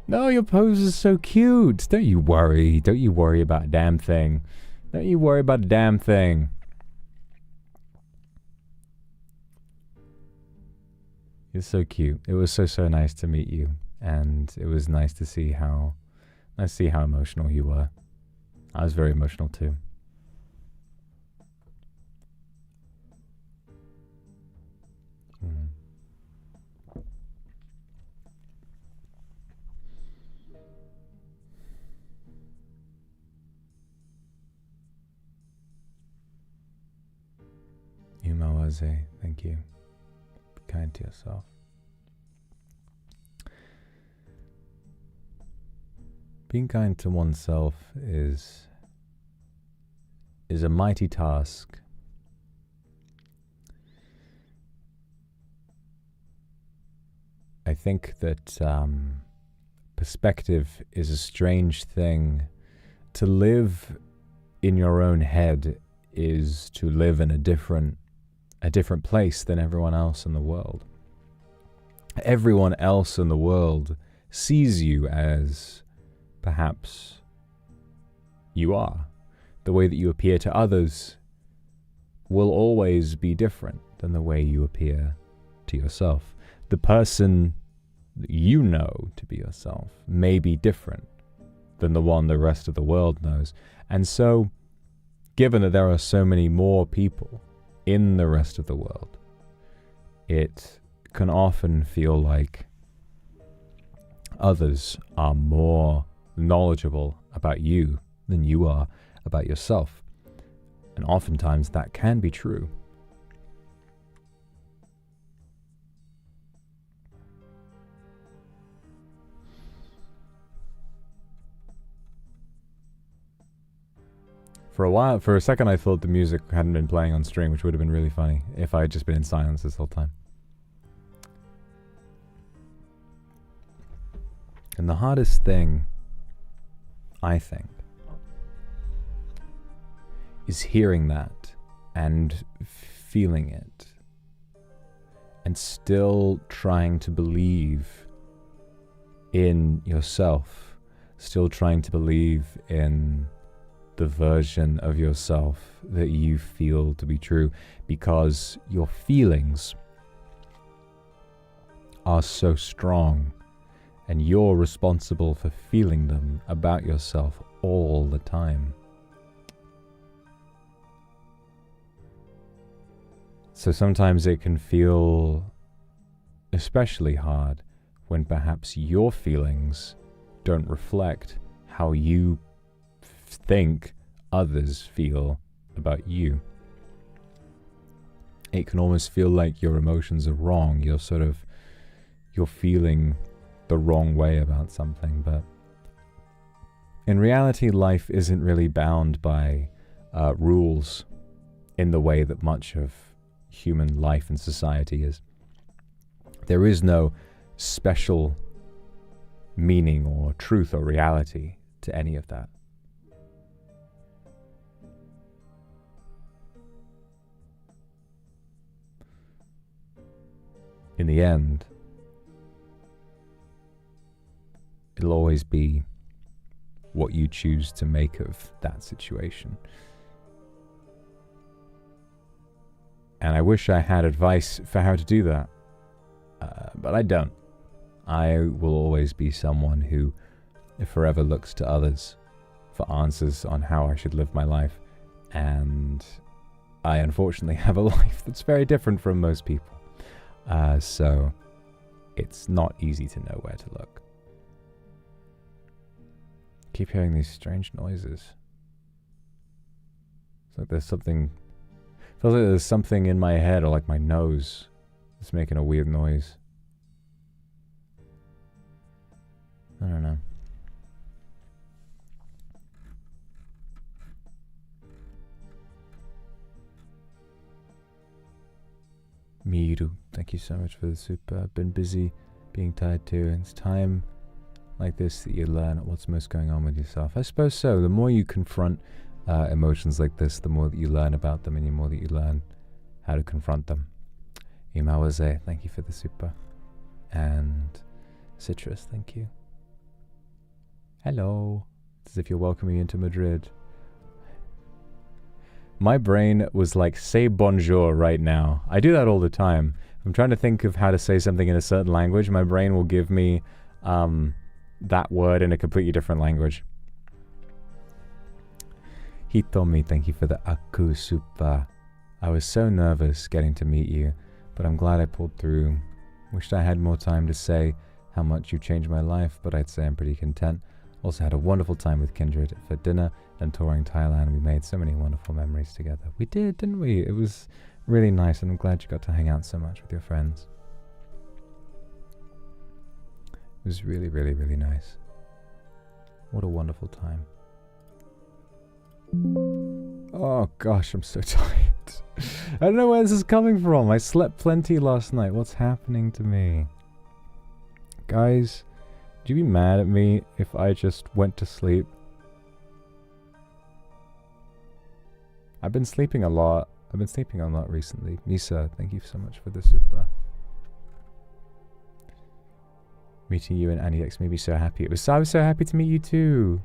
No, your pose is so cute. Don't you worry. Don't you worry about a damn thing. Don't you worry about a damn thing. You're so cute. It was so nice to meet you. And it was nice to see how emotional you were. I was very emotional too. Yumawaze, thank you. Be kind to yourself. Being kind to oneself is a mighty task. I think that perspective is a strange thing. To live in your own head is to live in a different place than everyone else in the world. Everyone else in the world sees you as perhaps you are. The way that you appear to others will always be different than the way you appear to yourself. The person that you know to be yourself may be different than the one the rest of the world knows. And so, given that there are so many more people in the rest of the world, it can often feel like others are more knowledgeable about you than you are about yourself. And oftentimes that can be true. For a second I thought the music hadn't been playing on string, which would have been really funny if I had just been in silence this whole time. And the hardest thing, I think, is hearing that and feeling it and still trying to believe in yourself, still trying to believe in the version of yourself that you feel to be true, because your feelings are so strong and you're responsible for feeling them about yourself all the time. So sometimes it can feel especially hard when perhaps your feelings don't reflect how you think others feel about you. It can almost feel like your emotions are wrong. You're feeling the wrong way about something, but in reality, life isn't really bound by rules in the way that much of human life and society is. There is no special meaning or truth or reality to any of that. In the end, it'll always be what you choose to make of that situation. And I wish I had advice for how to do that, but I don't. I will always be someone who forever looks to others for answers on how I should live my life, and I unfortunately have a life that's very different from most people, so it's not easy to know where to look. Keep hearing these strange noises. It's like there's something, feels like there's something in my head or like my nose that's making a weird noise. I don't know. Miru, thank you so much for the super. I've been busy being tired too, and it's time like this that you learn what's most going on with yourself. I suppose so. The more you confront emotions like this, the more that you learn about them, and the more that you learn how to confront them. Imawaze, thank you for the super. And Citrus, thank you. Hello. It's as if you're welcoming me into Madrid. My brain was like, say bonjour right now. I do that all the time. I'm trying to think of how to say something in a certain language. My brain will give me that word in a completely different language. Hitomi, thank you for the Aku Super. I was so nervous getting to meet you, but I'm glad I pulled through. Wished I had more time to say how much you changed my life, but I'd say I'm pretty content. Also had a wonderful time with Kindred for dinner and touring Thailand. We made so many wonderful memories together. We did, didn't we? It was really nice, and I'm glad you got to hang out so much with your friends. It was really, really, really nice. What a wonderful time. Oh gosh, I'm so tired. I don't know where this is coming from. I slept plenty last night. What's happening to me? Guys, would you be mad at me if I just went to sleep? I've been sleeping a lot. I've been sleeping a lot recently. Misa, thank you so much for the super. Meeting you and NEX made me so happy. I was so happy to meet you too.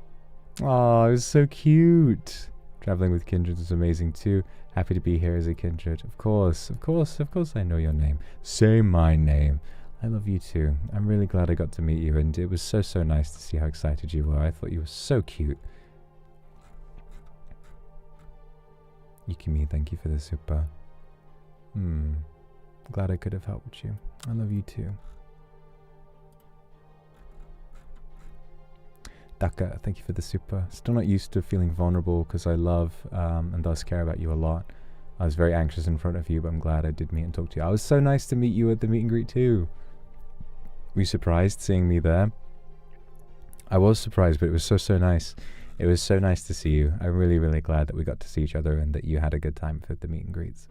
Oh, it was so cute. Traveling with Kindred was amazing too. Happy to be here as a Kindred. Of course I know your name. Say my name. I love you too. I'm really glad I got to meet you, and it was so nice to see how excited you were. I thought you were so cute. Yukimi, thank you for the super. Glad I could have helped you. I love you too. Daka, thank you for the super. Still not used to feeling vulnerable because I love and thus care about you a lot. I was very anxious in front of you, but I'm glad I did meet and talk to you. I was so nice to meet you at the meet and greet too. Were you surprised seeing me there? I was surprised, but it was so nice. It was so nice to see you. I'm really, really glad that we got to see each other and that you had a good time for the meet and greets.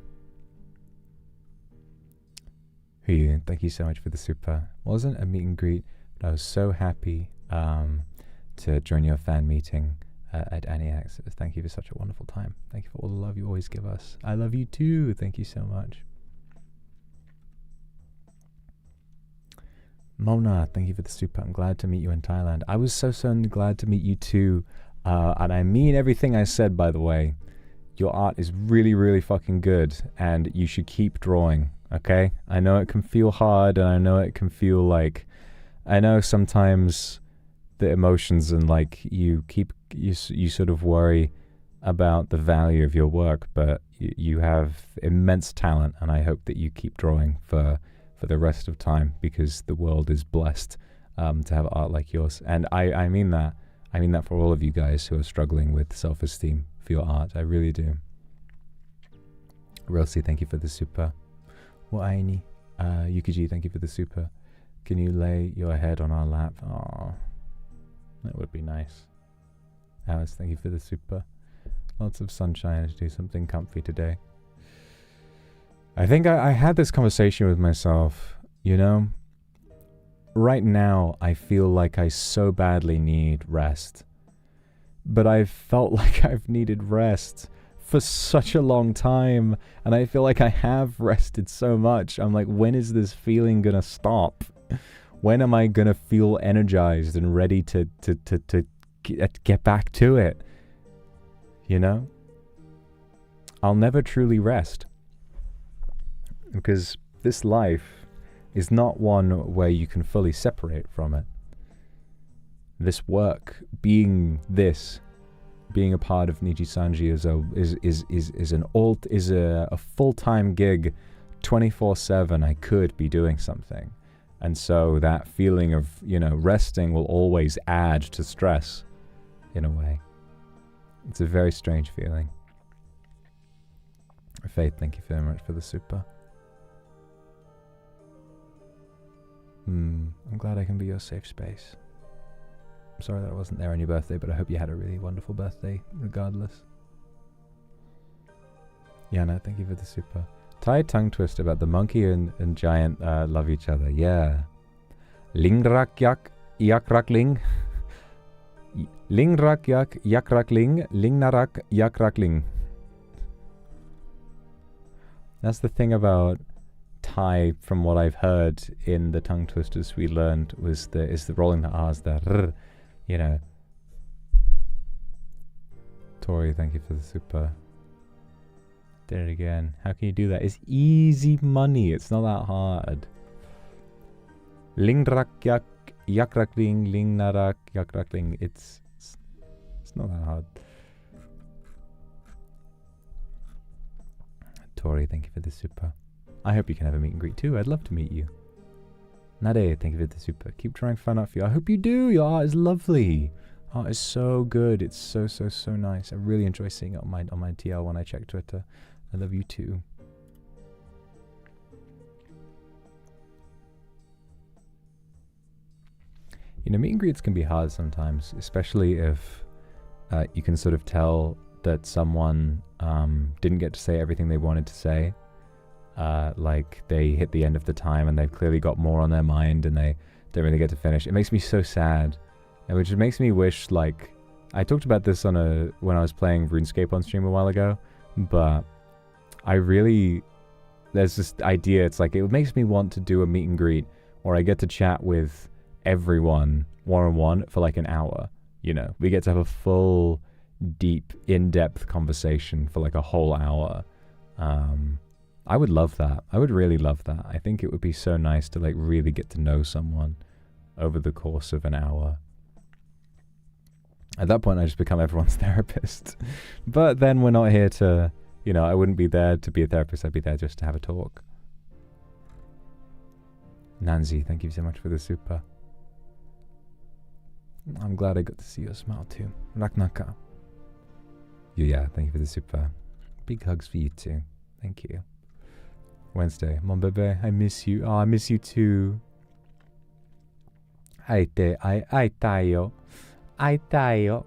Huyu, thank you so much for the super. Wasn't a meet and greet, but I was so happy to join your fan meeting at NEX. Thank you for such a wonderful time. Thank you for all the love you always give us. I love you too. Thank you so much. Mona, thank you for the super. I'm glad to meet you in Thailand. I was so glad to meet you too. And I mean everything I said, by the way. Your art is really, really fucking good, and you should keep drawing, okay? I know it can feel hard, and I know it can feel like... I know sometimes the emotions and like you sort of worry about the value of your work, but you have immense talent, and I hope that you keep drawing for the rest of time, because the world is blessed to have art like yours. And I mean that. I mean that for all of you guys who are struggling with self-esteem for your art. I really do. Rosie, thank you for the super. Waini. Yukiji, thank you for the super. Can you lay your head on our lap? Oh, that would be nice. Alice, thank you for the super. Lots of sunshine to do something comfy today. I think I had this conversation with myself, you know? Right now, I feel like I so badly need rest. But I've felt like I've needed rest for such a long time, and I feel like I have rested so much. I'm like, when is this feeling gonna stop? When am I gonna feel energized and ready to get back to it? You know? I'll never truly rest. Because this life is not one where you can fully separate from it. This work, being a part of NIJISANJI is a full-time gig, 24/7. I could be doing something. And so that feeling of, resting will always add to stress, in a way. It's a very strange feeling. Faith, thank you very much for the super. I'm glad I can be your safe space. I'm sorry that I wasn't there on your birthday, but I hope you had a really wonderful birthday, regardless. Yana, thank you for the super. Thai tongue twist about the monkey and giant love each other. Yeah. Ling rak yak yak rak ling. Ling rak yak yak rak ling. Ling narak yak rak ling. That's the thing about Thai, from what I've heard in the tongue twisters we learned, is the rolling the R's, the rr, Tori, thank you for the super. Did it again. How can you do that? It's easy money. It's not that hard. Ling rak yak yak rak ling. Ling narak yak rak ling. It's not that hard. Tori, thank you for the super. I hope you can have a meet and greet too. I'd love to meet you. Nade, thank you for the super. Keep trying fun art for you. I hope you do. Your art is lovely. Art is so good. It's so nice. I really enjoy seeing it on my TL when I check Twitter. I love you too. Meet and greets can be hard sometimes, especially if you can sort of tell that someone didn't get to say everything they wanted to say. Like they hit the end of the time and they've clearly got more on their mind and they don't really get to finish. It makes me so sad, which makes me wish, like, I talked about this when I was playing RuneScape on stream a while ago, but there's this idea, it's like, it makes me want to do a meet and greet where I get to chat with everyone one-on-one for like an hour. We get to have a full, deep, in-depth conversation for like a whole hour. I would love that. I would really love that. I think it would be so nice to like really get to know someone over the course of an hour. At that point, I just become everyone's therapist. But then we're not here to, I wouldn't be there to be a therapist. I'd be there just to have a talk. Nanzi, thank you so much for the super. I'm glad I got to see your smile too. Raknaka. Yeah, thank you for the super. Big hugs for you too. Thank you. Wednesday. Mon bébé, I miss you. Oh, I miss you too. Ai tayo. Ai tayo.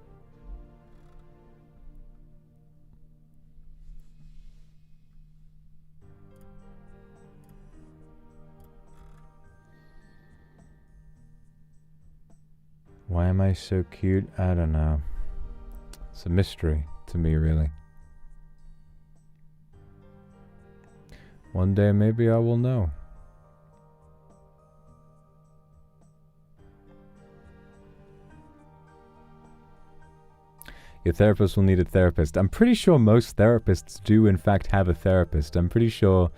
Why am I so cute? I don't know. It's a mystery to me, really. One day, maybe I will know. Your therapist will need a therapist. I'm pretty sure most therapists do, in fact, have a therapist. I'm pretty sure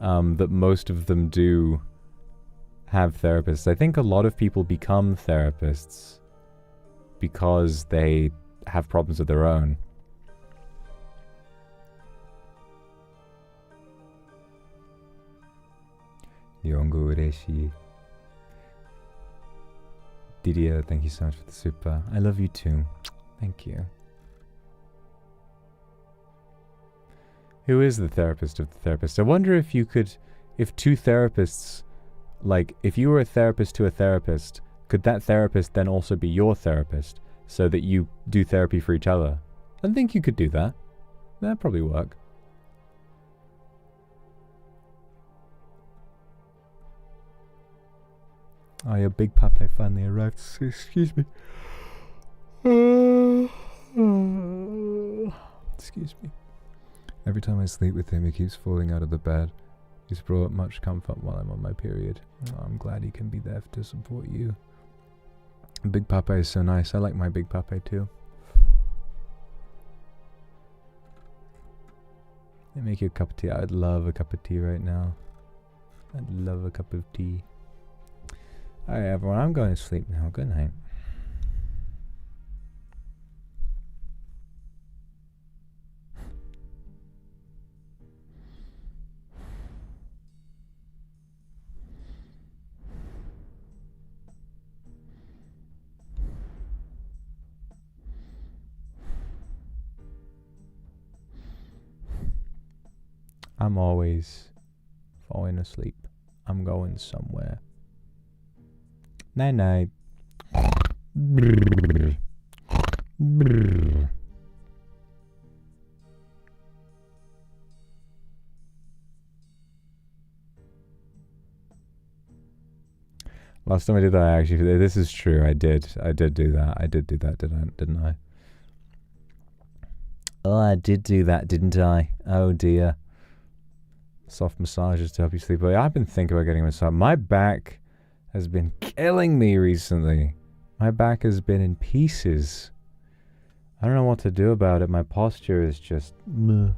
that most of them do have therapists. I think a lot of people become therapists because they have problems of their own. Yongo ureshi. Didier, thank you so much for the super. I love you too. Thank you. Who is the therapist of the therapist? I wonder if you could, if two therapists, like if you were a therapist to a therapist, could that therapist then also be your therapist so that you do therapy for each other? I think you could do that. That'd probably work. Oh, your big Pape finally arrived. Excuse me. Excuse me. Every time I sleep with him, he keeps falling out of the bed. He's brought much comfort while I'm on my period. I'm glad he can be there to support you. Big Papa is so nice. I like my Big Papa too. Let me make you a cup of tea. I'd love a cup of tea right now. I'd love a cup of tea. Alright everyone, I'm going to sleep now. Good night. I'm always falling asleep. I'm going somewhere. Night night. Last time I did that, actually, this is true. I did do that. I did do that, didn't I? Oh, I did do that, didn't I? Oh dear. Soft massages to help you sleep. I've been thinking about getting a massage. My back has been killing me recently. My back has been in pieces. I don't know what to do about it. My posture is just meh.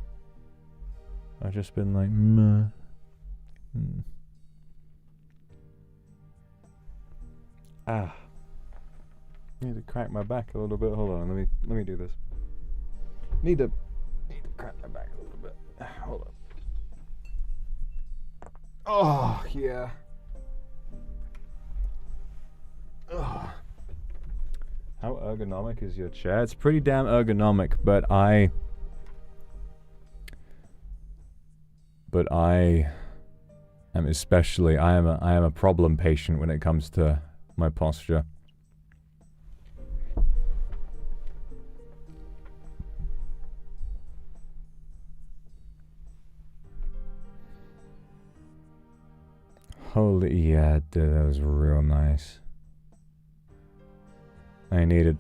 I've just been like meh. Ah. I need to crack my back a little bit. Hold on, let me do this. Need to crack my back a little bit. Hold on. Oh, yeah. Ugh. How ergonomic is your chair? It's pretty damn ergonomic, but I am especially I am a problem patient when it comes to my posture. Holy, yeah, dude, that was real nice. I needed...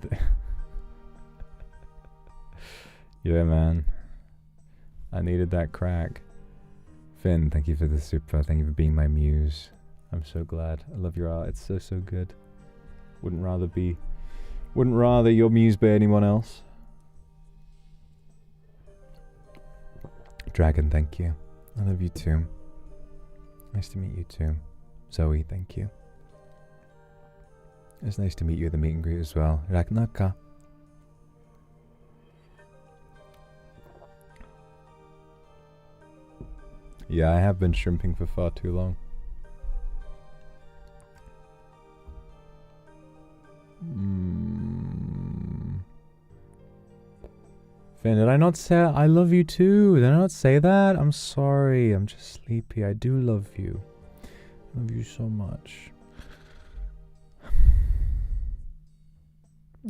yeah, man. I needed that crack. Finn, thank you for the super. Thank you for being my muse. I'm so glad. I love your art. It's so, so good. Wouldn't rather your muse be anyone else. Dragon, thank you. I love you too. Nice to meet you too. Zoe, thank you. It's nice to meet you at the meet and greet as well. Ragnaka. Yeah, I have been shrimping for far too long. Finn, did I not say I love you too? Did I not say that? I'm sorry. I'm just sleepy. I do love you. I love you so much.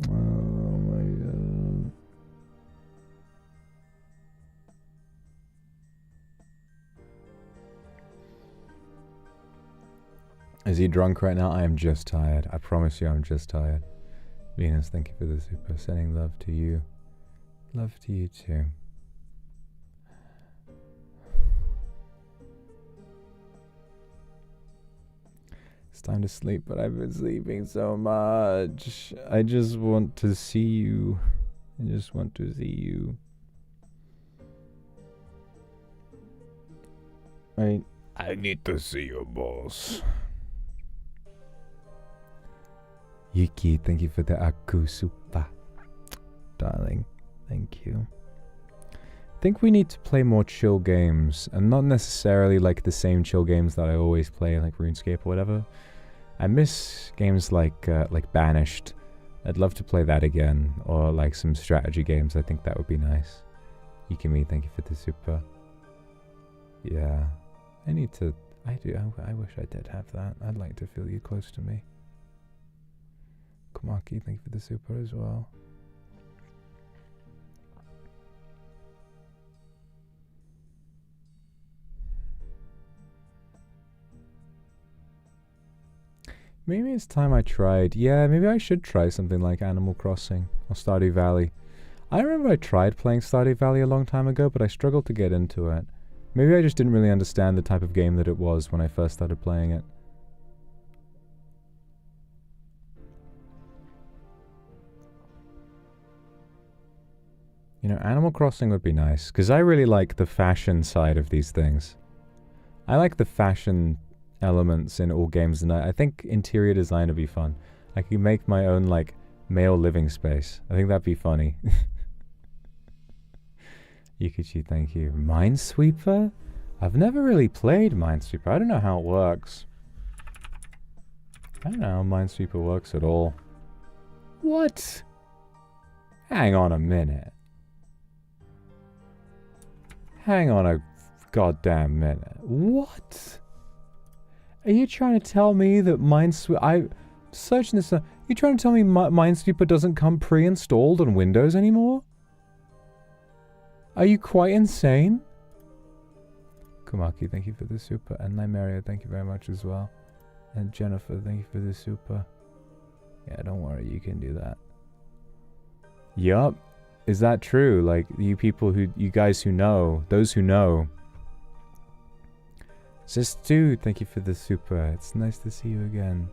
Oh my god. Is he drunk right now? I am just tired. I promise you I'm just tired. Venus, thank you for the super. Sending love to you. Love to you too. It's time to sleep, but I've been sleeping so much. I just want to see you. I just want to see you. I need to see your boss. Yuki, thank you for the Akusupa. Darling, thank you. I think we need to play more chill games, and not necessarily like the same chill games that I always play, like RuneScape or whatever. I miss games like Banished. I'd love to play that again, or like some strategy games. I think that would be nice. Yukimi, thank you for the super. Yeah, I need to. I wish I did have that. I'd like to feel you close to me. Komaki, thank you for the super as well. Maybe it's time I tried. Yeah, maybe I should try something like Animal Crossing or Stardew Valley. I remember I tried playing Stardew Valley a long time ago, but I struggled to get into it. Maybe I just didn't really understand the type of game that it was when I first started playing it. You know, Animal Crossing would be nice, because I really like the fashion side of these things. I like the fashion elements in all games, and I think interior design would be fun. I could make my own, like, male living space. I think that'd be funny. Yukichi, thank you. Minesweeper? I've never really played Minesweeper. I don't know how it works. I don't know how Minesweeper works at all. What? Hang on a minute. Hang on a goddamn minute. What? Are you trying to tell me that Minesweeper... I'm searching this... Are you trying to tell me Minesweeper doesn't come pre-installed on Windows anymore? Are you quite insane? Kumaki, thank you for the super. And Nymeria, thank you very much as well. And Jennifer, thank you for the super. Yeah, don't worry, you can do that. Yup. Is that true? Like, you people who, you guys who know, those who know. Sis Dude, thank you for the super. It's nice to see you again.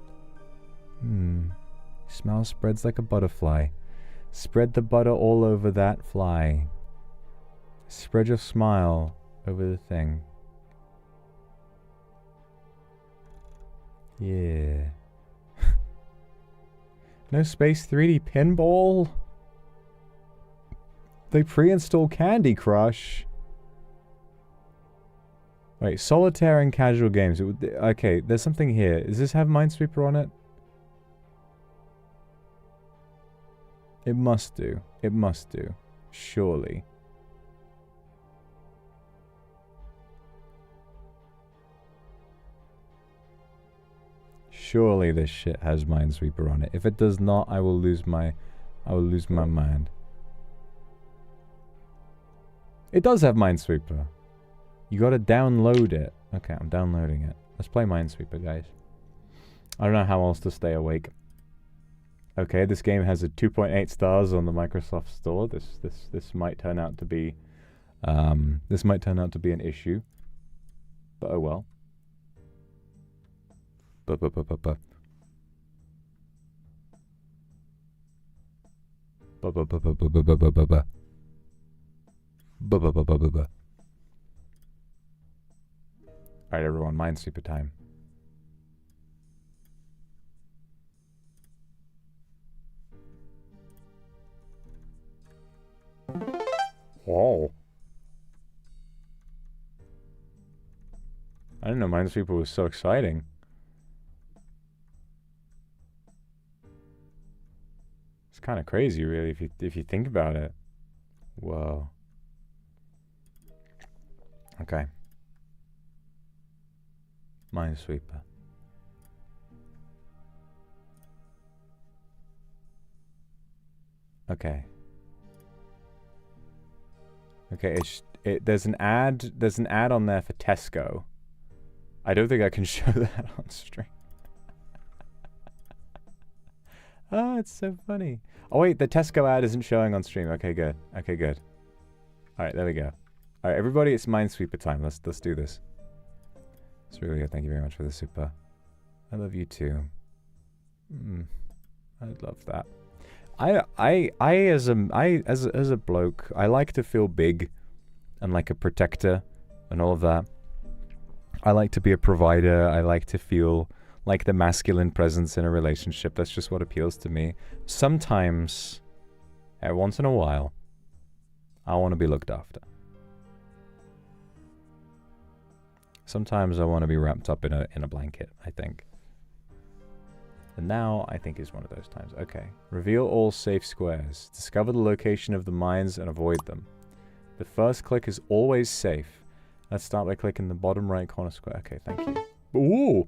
Smell spreads like a butterfly. Spread the butter all over that fly. Spread your smile over the thing. Yeah. No Space 3D Pinball? They pre-install Candy Crush. Wait, solitaire and casual games. Okay, there's something here. Does this have Minesweeper on it? It must do. It must do. Surely. Surely this shit has Minesweeper on it. If it does not, I will lose my mind. It does have Minesweeper. You gotta download it. Okay, I'm downloading it. Let's play Minesweeper, guys. I don't know how else to stay awake. Okay, this game has a 2.8 stars on the Microsoft Store. This might turn out to be this might turn out to be an issue. But oh well. Alright everyone, Minesweeper time. Whoa. I didn't know Minesweeper was so exciting. It's kind of crazy, really, if you think about it. Whoa. Okay. Minesweeper. Okay. Okay, there's an ad on there for Tesco. I don't think I can show that on stream. Oh, it's so funny. Oh wait, the Tesco ad isn't showing on stream. Okay, good. Okay, good. All right, there we go. All right, everybody, it's Minesweeper time. Let's do this. It's really good. Thank you very much for the super. I love you too. I love that. As a bloke, I like to feel big and like a protector and all of that. I like to be a provider. I like to feel like the masculine presence in a relationship. That's just what appeals to me. Sometimes, once in a while, I want to be looked after. Sometimes I want to be wrapped up in a blanket, I think. And now, I think, is one of those times. Okay. Reveal all safe squares. Discover the location of the mines and avoid them. The first click is always safe. Let's start by clicking the bottom right corner square. Okay, thank you. Ooh!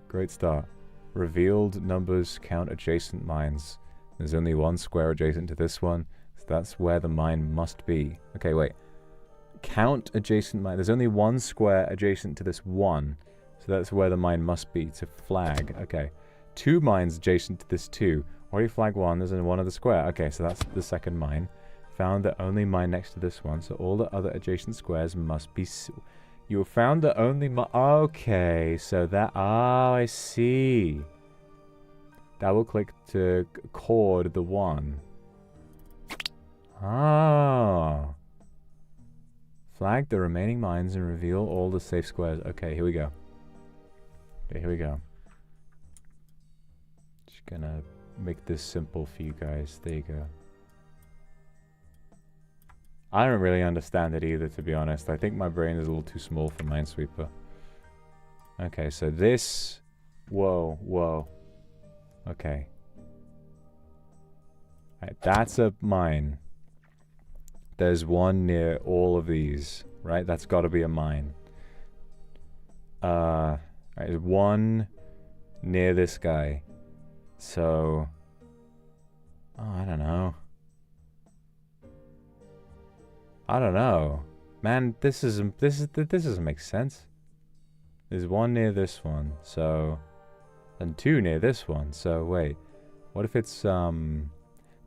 Great start. Revealed numbers count adjacent mines. There's only one square adjacent to this one, so that's where the mine must be. Okay, wait. Count adjacent mine. There's only one square adjacent to this one, so that's where the mine must be to flag. Okay. 2 mines adjacent to this 2. Already flagged 1, there's only 1 other square. Okay, so that's the second mine. Found the only mine next to this one, so all the other adjacent squares must be... You found the only okay, so that... Oh, I see. Double click to chord the one. Oh. Flag the remaining mines and reveal all the safe squares. Okay, here we go. Okay, here we go. Just gonna make this simple for you guys. There you go. I don't really understand it either, to be honest. I think my brain is a little too small for Minesweeper. Okay, so this... Whoa, whoa. Okay. Right, that's a mine. There's one near all of these, right? That's got to be a mine. Right, there's one near this guy. So... Oh, I don't know. I don't know. Man, this doesn't make sense. There's one near this one, so... And two near this one, so wait. What if it's,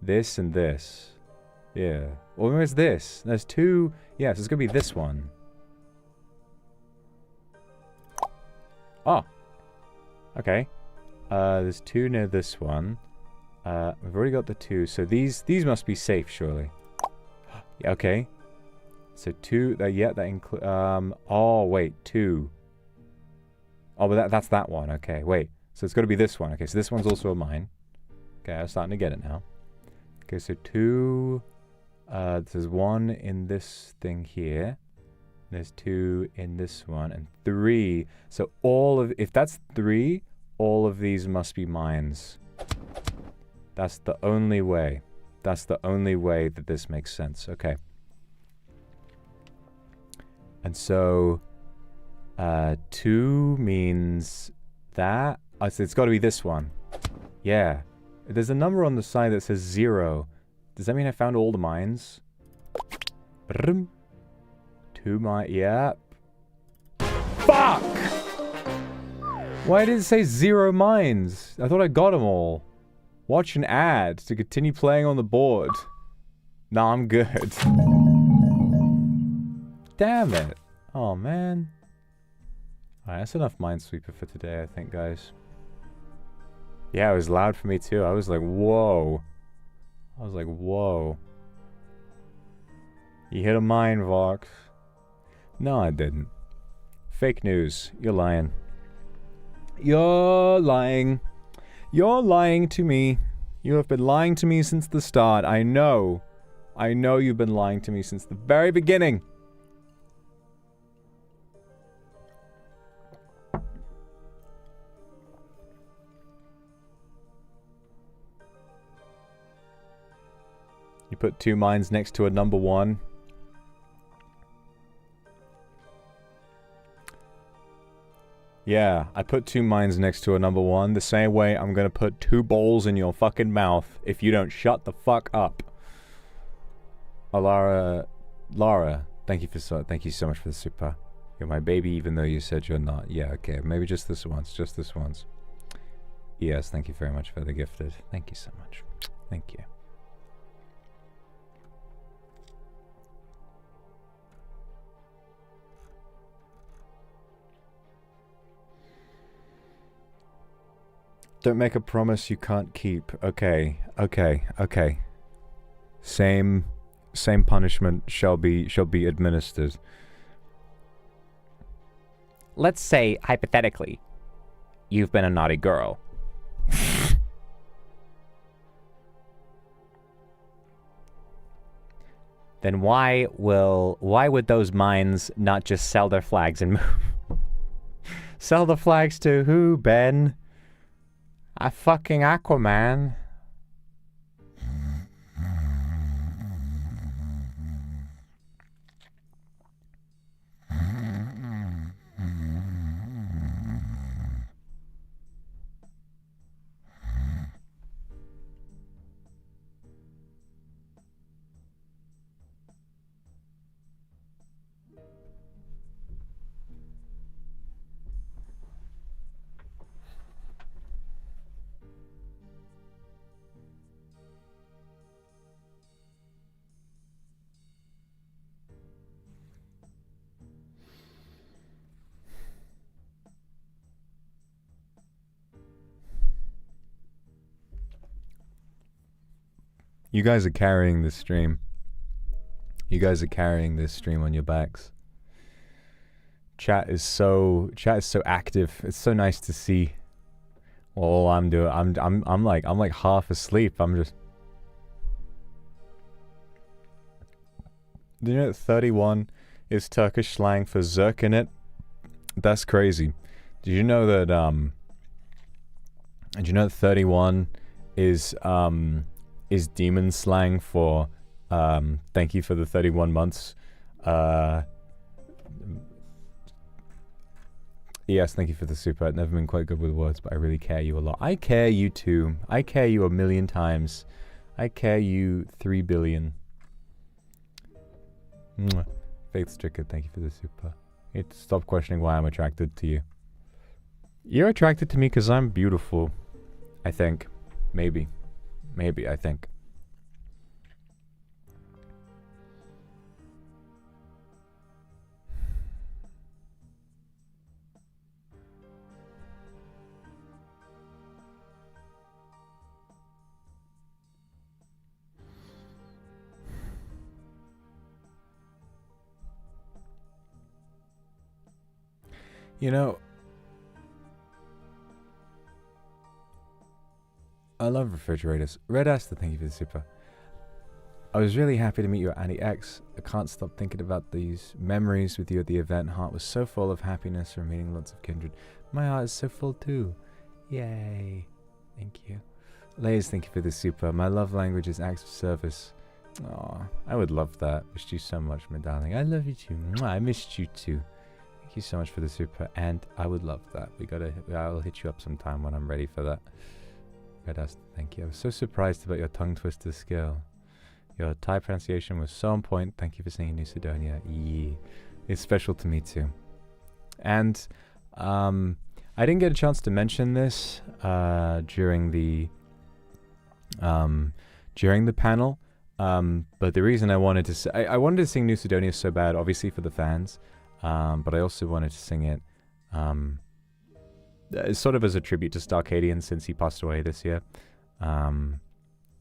this and this? Yeah. Well, where's this? There's two... Yeah, so it's gonna be this one. Oh! Okay. There's two near this one. We've already got the two, so these must be safe, surely. Yeah, okay. So two, yeah, that include, oh, wait, two. Oh, but that's that one, okay, wait. So it's got to be this one, okay, so this one's also a mine. Okay, I'm starting to get it now. Okay, so two, there's one in this thing here. There's two in this one, and three. So all of, if that's three, all of these must be mines. That's the only way. That's the only way that this makes sense, okay. And so, 2 means that. Oh, so it's got to be this one. Yeah. There's a number on the side that says 0. Does that mean I found all the mines? 2 mines. Yep. Fuck! Why did it say 0 mines? I thought I got them all. Watch an ad to continue playing on the board. Nah, I'm good. Damn it. Oh, man. Alright, that's enough Minesweeper for today, I think, guys. Yeah, it was loud for me, too. I was like, whoa. I was like, whoa. You hit a mine, Vox. No, I didn't. Fake news. You're lying. You're lying. You're lying to me. You have been lying to me since the start. I know. I know you've been lying to me since the very beginning. You put 2 mines next to a number 1. Yeah, I put 2 mines next to a number 1. The same way I'm gonna put 2 balls in your fucking mouth if you don't shut the fuck up. Lara, thank you so much for the super. You're my baby even though you said you're not. Yeah, okay, maybe just this once, just this once. Yes, thank you very much for the gifted. Thank you so much. Thank you. Don't make a promise you can't keep. Okay, okay, okay. Same punishment shall be administered. Let's say, hypothetically, you've been a naughty girl. Then why would those mines not just sell their flags and move? Sell the flags to who, Ben? A fucking Aquaman. You guys are carrying this stream. You guys are carrying this stream on your backs. Chat is so active. It's so nice to see. All I'm doing, I'm like half asleep. I'm just. Do you know that 31 is Turkish slang for zirkinit? That's crazy. Did you know that 31 is demon slang for thank you for the 31 months. Yes, thank you for the super. I've never been quite good with words, but I really care you a lot. I care you too. I care you a million times. I care you 3 billion. Mwah. Faith Stricker, thank you for the super. Stop questioning why I'm attracted to you. You're attracted to me because I'm beautiful. I think. Maybe. Maybe, I think. You know, I love refrigerators. Red Asta, thank you for the super. I was really happy to meet you at NEX. I can't stop thinking about these memories with you at the event. Heart was so full of happiness from meeting lots of kindred. My heart is so full too. Yay. Thank you. Layers, thank you for the super. My love language is acts of service. Aw, I would love that. Missed you so much, my darling. I love you too. Mwah, I missed you too. Thank you so much for the super, and I would love that. I'll hit you up sometime when I'm ready for that. Red Asta, thank you. I was so surprised about your tongue twister skill. Your Thai pronunciation was so on point. Thank you for singing New Sidonia. Yeah. It's special to me too. And I didn't get a chance to mention this during the panel. But the reason I wanted to say, I wanted to sing New Sidonia so bad, obviously for the fans. But I also wanted to sing it sort of as a tribute to Starcadian since he passed away this year.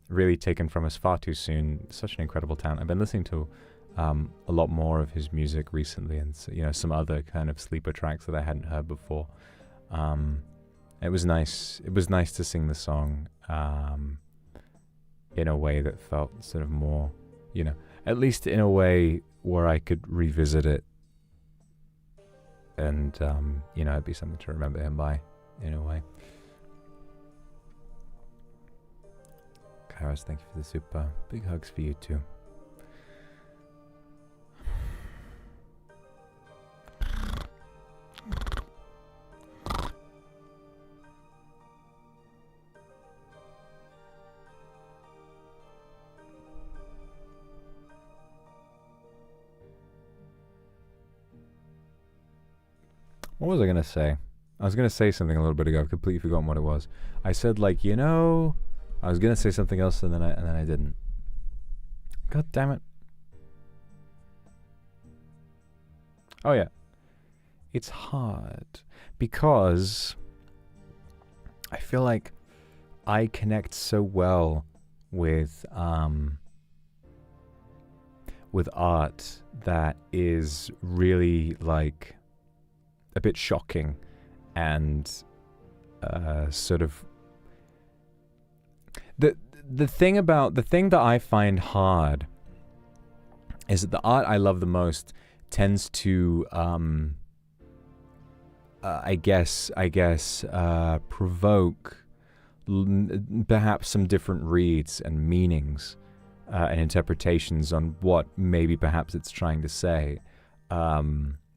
Really taken from us far too soon. Such an incredible talent. I've been listening to a lot more of his music recently, and so, you know, some other kind of sleeper tracks that I hadn't heard before. It was nice. It was nice to sing the song in a way that felt sort of more, you know, at least in a way where I could revisit it. And, you know, it'd be something to remember him by, in a way. Kairos, thank you for the super. Big hugs for you, too. What was I going to say? I was going to say something a little bit ago. I've completely forgotten what it was. I said, like, you know, I was going to say something else and then I didn't. God damn it. Oh, yeah. It's hard because I feel like I connect so well with art that is really, like, a bit shocking and sort of the thing that I find hard is that the art I love the most tends to I guess provoke perhaps some different reads and meanings and interpretations on what maybe perhaps it's trying to say.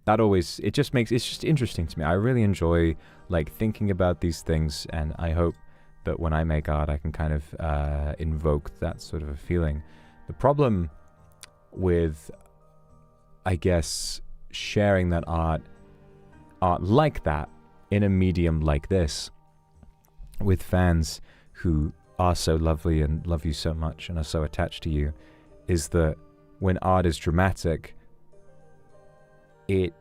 It's just interesting to me. I really enjoy, like, thinking about these things, and I hope that when I make art I can kind of invoke that sort of a feeling. The problem with, I guess, sharing that art like that in a medium like this with fans who are so lovely and love you so much and are so attached to you, is that when art is dramatic, it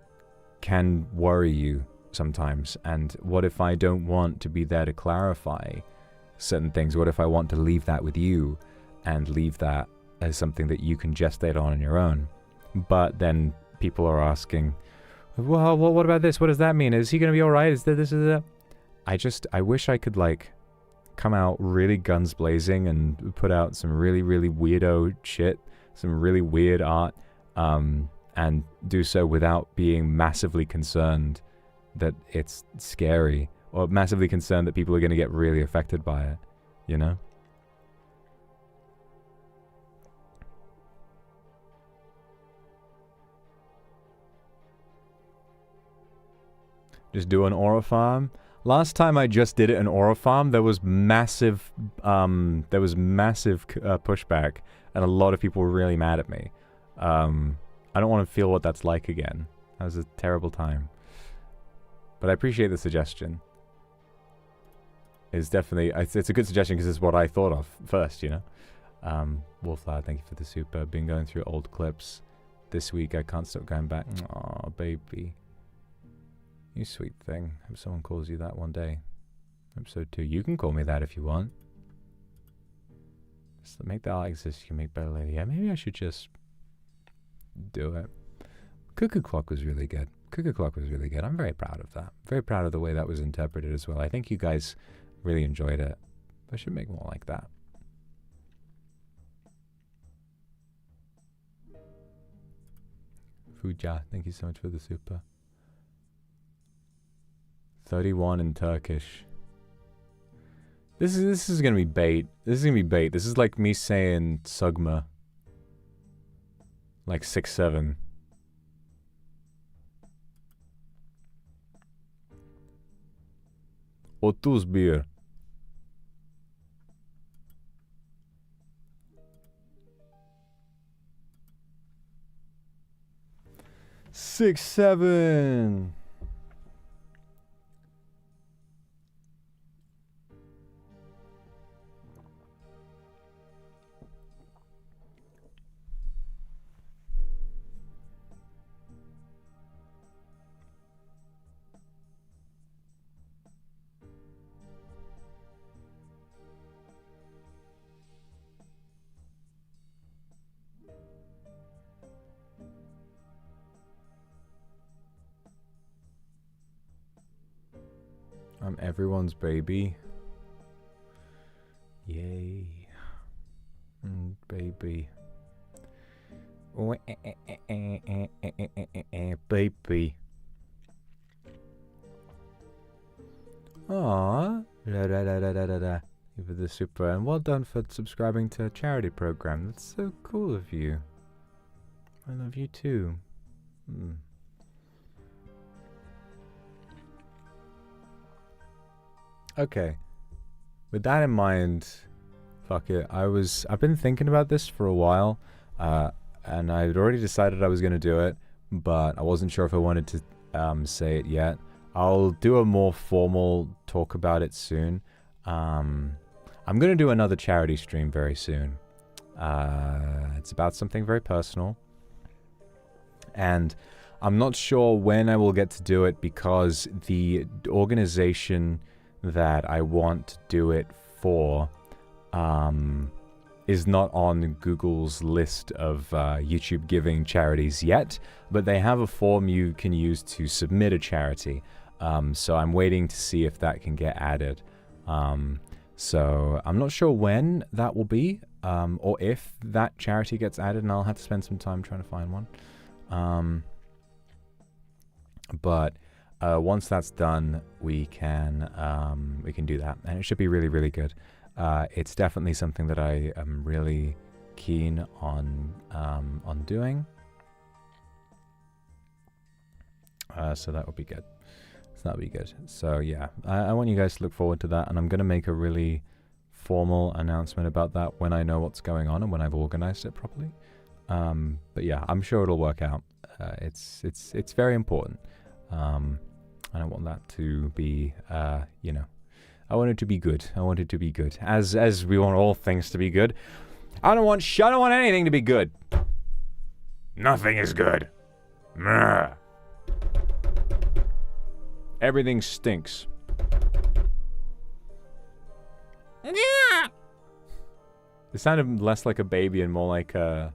can worry you sometimes. And what if I don't want to be there to clarify certain things? What if I want to leave that with you? and leave that as something that you can gestate on your own. But then people are asking, well, what about this? What does that mean? Is he going to be all right? Is there this? Is that? I wish I could, like, come out really guns blazing and put out some really, really weirdo shit, some really weird art, and do so without being massively concerned that it's scary, or massively concerned that people are going to get really affected by it, you know? Just do an aura farm. Last time I just did it in aura farm, there was massive pushback, and a lot of people were really mad at me. I don't want to feel what that's like again. That was a terrible time. But I appreciate the suggestion. It's definitely, it's a good suggestion because it's what I thought of first, you know? Wolflower, thank you for the super. Been going through old clips this week. I can't stop going back. Aw, baby. You sweet thing. Hope someone calls you that one day. Hope so too. You can call me that if you want. Just make that exist. You can make better later. Yeah, maybe I should just do it. Cuckoo Clock was really good. Cuckoo Clock was really good. I'm very proud of that. Very proud of the way that was interpreted as well. I think you guys really enjoyed it. I should make more like that. Fuja, thank you so much for the super. 31 in Turkish. This is gonna be bait. This is gonna be bait. This is like me saying Sugma. Like 6-7. Otuz bir. Six, 7. I'm everyone's baby. Yay. Baby. Baby. Aww. You for the super, and well done for subscribing to a charity program. That's so cool of you. I love you too. Okay. With that in mind, fuck it. I've been thinking about this for a while, and I'd already decided I was gonna do it, but I wasn't sure if I wanted to say it yet. I'll do a more formal talk about it soon. I'm gonna do another charity stream very soon. It's about something very personal, and I'm not sure when I will get to do it because the organization that I want to do it for is not on Google's list of YouTube giving charities yet, but they have a form you can use to submit a charity. So I'm waiting to see if that can get added. So I'm not sure when that will be, or if that charity gets added, and I'll have to spend some time trying to find one. But once that's done, we can do that, and it should be really, really good. It's definitely something that I am really keen on doing. So that would be good. So yeah, I want you guys to look forward to that, and I'm gonna make a really formal announcement about that when I know what's going on and when I've organized it properly. But yeah, I'm sure it'll work out. It's very important. I don't want that to be, you know, I want it to be good. I want it to be good. As we want all things to be good. I don't want anything to be good. Nothing is good. Meh. Everything stinks. It sounded less like a baby and more like a,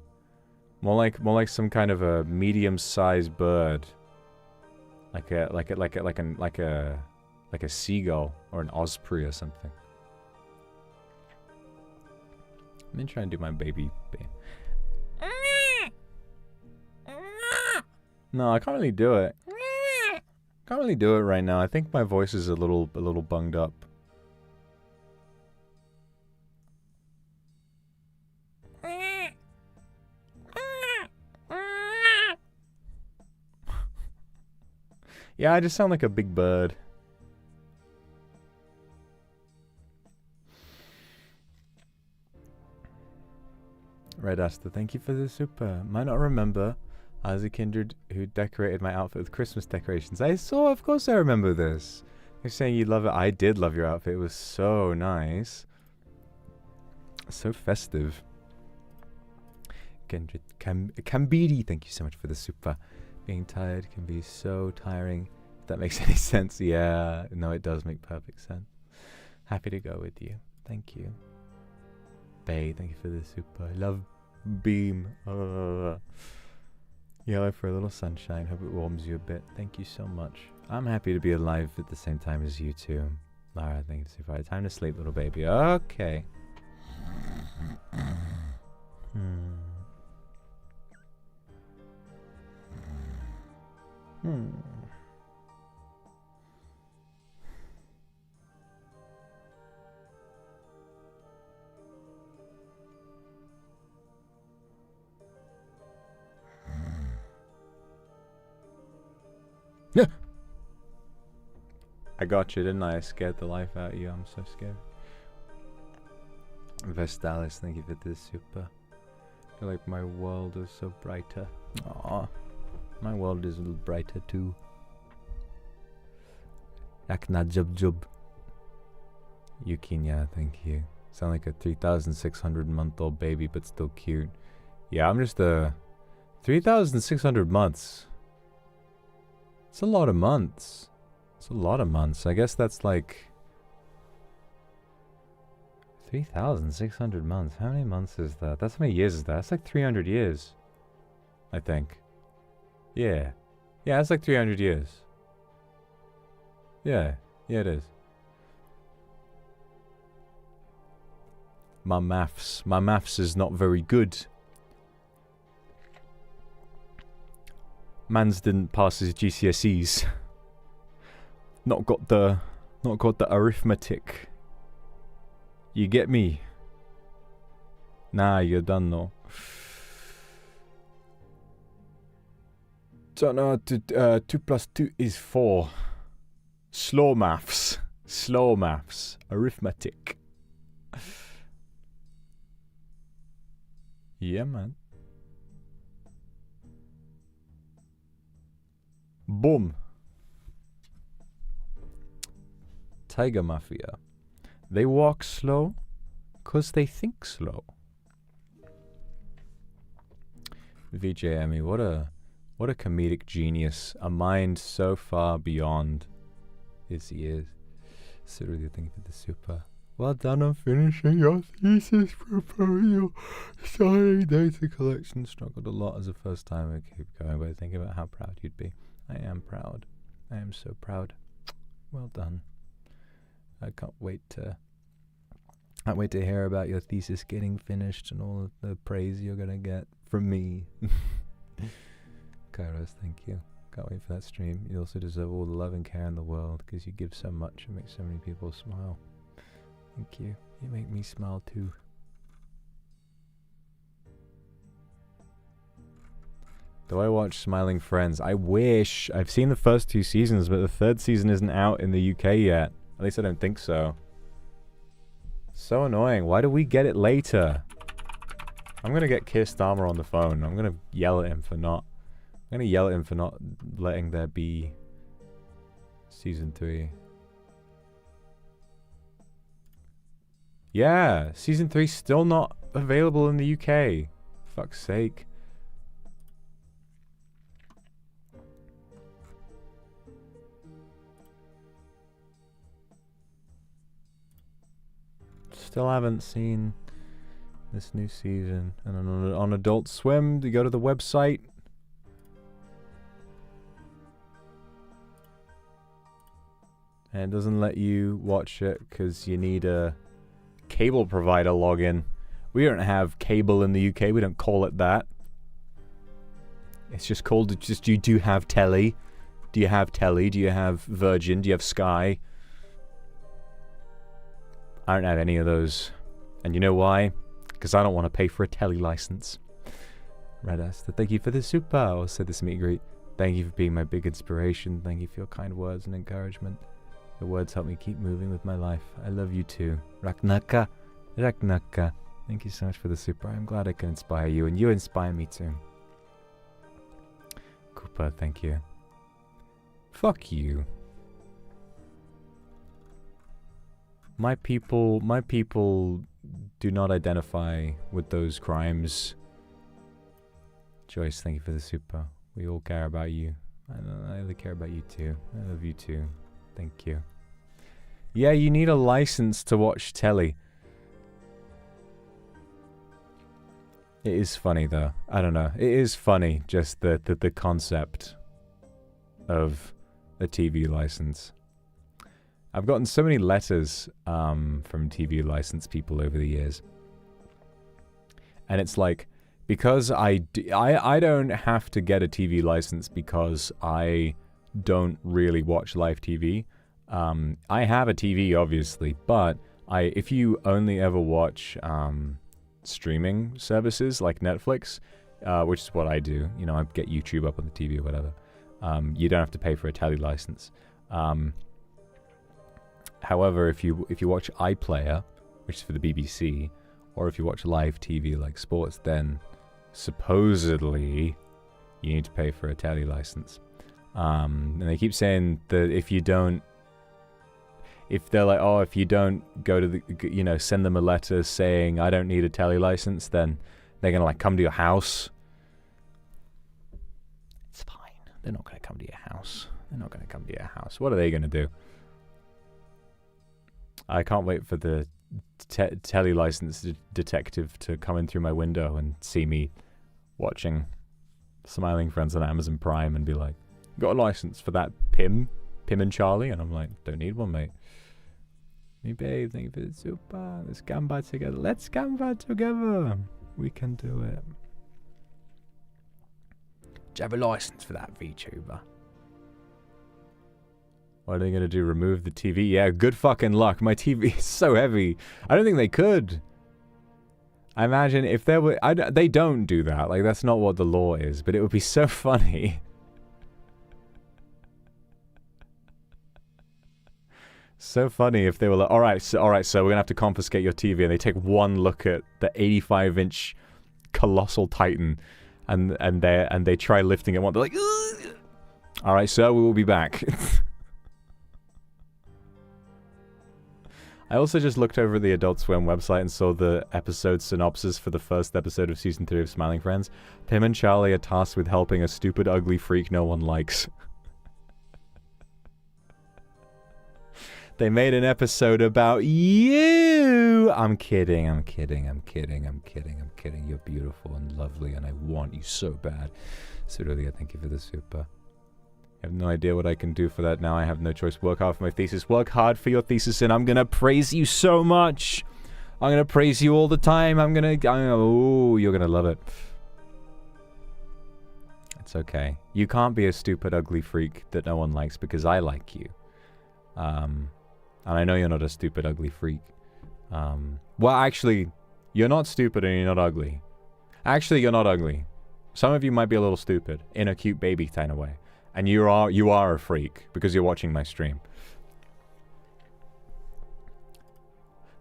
more like some kind of a medium-sized bird, like a seagull or an osprey or something. Let me try and do my baby. No, I can't really do it. Can't really do it right now. I think my voice is a little bunged up. Yeah, I just sound like a big bird. Red Aster, thank you for the super. Might not remember. I was a kindred who decorated my outfit with Christmas decorations. I saw, of course I remember this. You're saying you love it. I did love your outfit. It was so nice. So festive. Kindred Kambiri, thank you so much for the super. Being tired can be so tiring. If that makes any sense. Yeah, no, it does make perfect sense. Happy to go with you. Thank you. Bay, thank you for the super. I love Beam. Yellow for a little sunshine. Hope it warms you a bit. Thank you so much. I'm happy to be alive at the same time as you two. Lara, thank you for time to sleep, little baby. Okay. I got you, didn't I? I scared the life out of you. I'm so scared. Vestalis, thank you for this super. I feel like my world is so brighter. Aww. My world is a little brighter too. Akna Jub Jub. Yukinya, thank you. Sound like a 3,600-month-old baby, but still cute. Yeah, I'm just a 3,600 months. It's a lot of months. It's a lot of months. I guess that's like 3,600 months. How many months is that? That's how many years is that? That's like 300 years. I think. Yeah. Yeah, that's like 300 years. Yeah. Yeah, it is. My maths is not very good. Mans didn't pass his GCSEs. Not got the arithmetic. You get me? Nah, you're done though. So no, 2 plus 2 is 4. Slow maths. Slow maths. Arithmetic. Yeah, man. Boom. Tiger Mafia. They walk slow 'cause they think slow. VJ Emmy, what a comedic genius. A mind so far beyond his years. So really thank you for the super. Well done on finishing your thesis proposal. Sorry, data collection struggled a lot as a first timer. Keep going, but think about how proud you'd be. I am proud. I am so proud. Well done. I can't wait to hear about your thesis getting finished and all of the praise you're gonna get from me. Kairos, thank you. Can't wait for that stream. You also deserve all the love and care in the world because you give so much and make so many people smile. Thank you. You make me smile too. Do I watch Smiling Friends? I wish. I've seen the first 2 seasons, but the 3rd season isn't out in the UK yet. At least I don't think so. So annoying. Why do we get it later? I'm gonna get Keir Starmer on the phone. I'm gonna yell at him for not... I'm gonna yell at him for not letting there be season 3. Yeah, season 3's still not available in the UK. Fuck's sake. Still haven't seen This new season. And on Adult Swim, you go to the website. And it doesn't let you watch it because you need a cable provider login. We don't have cable in the UK. We don't call it that. It's just called, just, you do have telly. Do you have telly? Do you have Virgin? Do you have Sky? I don't have any of those. And you know why? Because I don't want to pay for a telly license. Red Asta, thank you for the super. Also, this meet and greet. Thank you for being my big inspiration. Thank you for your kind words and encouragement. Your words help me keep moving with my life. I love you too. Raknaka. Raknaka. Thank you so much for the super. I'm glad I can inspire you, and you inspire me too. Koopa, thank you. Fuck you. My people do not identify with those crimes. Joyce, thank you for the super. We all care about you. I really care about you too. I love you too. Thank you. Yeah, you need a license to watch telly. It is funny though. I don't know. It is funny, just the concept of a TV license. I've gotten so many letters from TV license people over the years. And it's like, because I don't have to get a TV license because I don't really watch live TV. I have a TV, obviously, but if you only ever watch streaming services like Netflix, which is what I do, you know, I get YouTube up on the TV or whatever, you don't have to pay for a telly license. However, if you watch iPlayer, which is for the BBC, or if you watch live TV like sports, then supposedly you need to pay for a telly license. And they keep saying that if they're like, oh, if you don't go to the, you know, send them a letter saying I don't need a telly license, then they're gonna like come to your house. It's fine. They're not gonna come to your house. They're not gonna come to your house. What are they gonna do? I can't wait for the telly license detective to come in through my window and see me watching Smiling Friends on Amazon Prime and be like, got a license for that Pim and Charlie? And I'm like, don't need one, mate. Me babe, thank you for the super. Let's gamba together. Let's gamba together. We can do it. Do you have a license for that, VTuber? What are they gonna do? Remove the TV? Yeah, good fucking luck. My TV is so heavy. I don't think they could. I imagine if there were... they don't do that. Like, that's not what the law is. But it would be so funny. So funny if they were like, all right, so we're gonna have to confiscate your TV, and they take one look at the 85-inch colossal Titan, and they try lifting it one. They're like, ugh! All right, sir, we will be back. I also just looked over the Adult Swim website and saw the episode synopsis for the first episode of Season 3 of Smiling Friends. Pim and Charlie are tasked with helping a stupid, ugly freak no one likes. They made an episode about you! I'm kidding. You're beautiful and lovely and I want you so bad. Cerulia, thank you for the super. I have no idea what I can do for that now. I have no choice. Work hard for my thesis. Work hard for your thesis, and I'm gonna praise you so much. I'm gonna praise you all the time. Oh, you're gonna love it. It's okay. You can't be a stupid, ugly freak that no one likes because I like you. And I know you're not a stupid, ugly freak. Well, actually, you're not stupid and you're not ugly. Actually, you're not ugly. Some of you might be a little stupid in a cute baby kind of way. And you are a freak because you're watching my stream.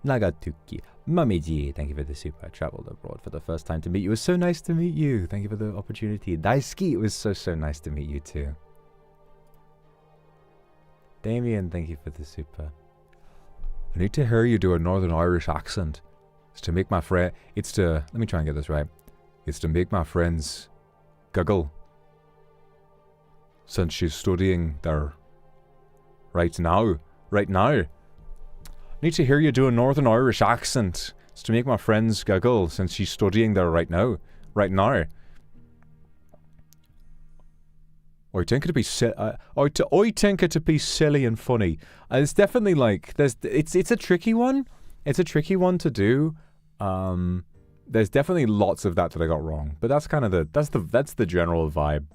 Nagatuki. Mamiji, thank you for the super. I traveled abroad for the first time to meet you. It was so nice to meet you. Thank you for the opportunity. Daisuki, it was so nice to meet you too. Damien, thank you for the super. I need to hear you do a Northern Irish accent. It's to make my friend... It's to... Let me try and get this right. It's to make my friends giggle. Since she's studying there. Right now. I need to hear you do a Northern Irish accent It's to make my friends giggle since she's studying there right now. Right now. I think it'd be I think it'd be silly and funny. It's definitely like it's a tricky one. It's a tricky one to do. There's definitely lots of that I got wrong, but that's kind of that's the general vibe.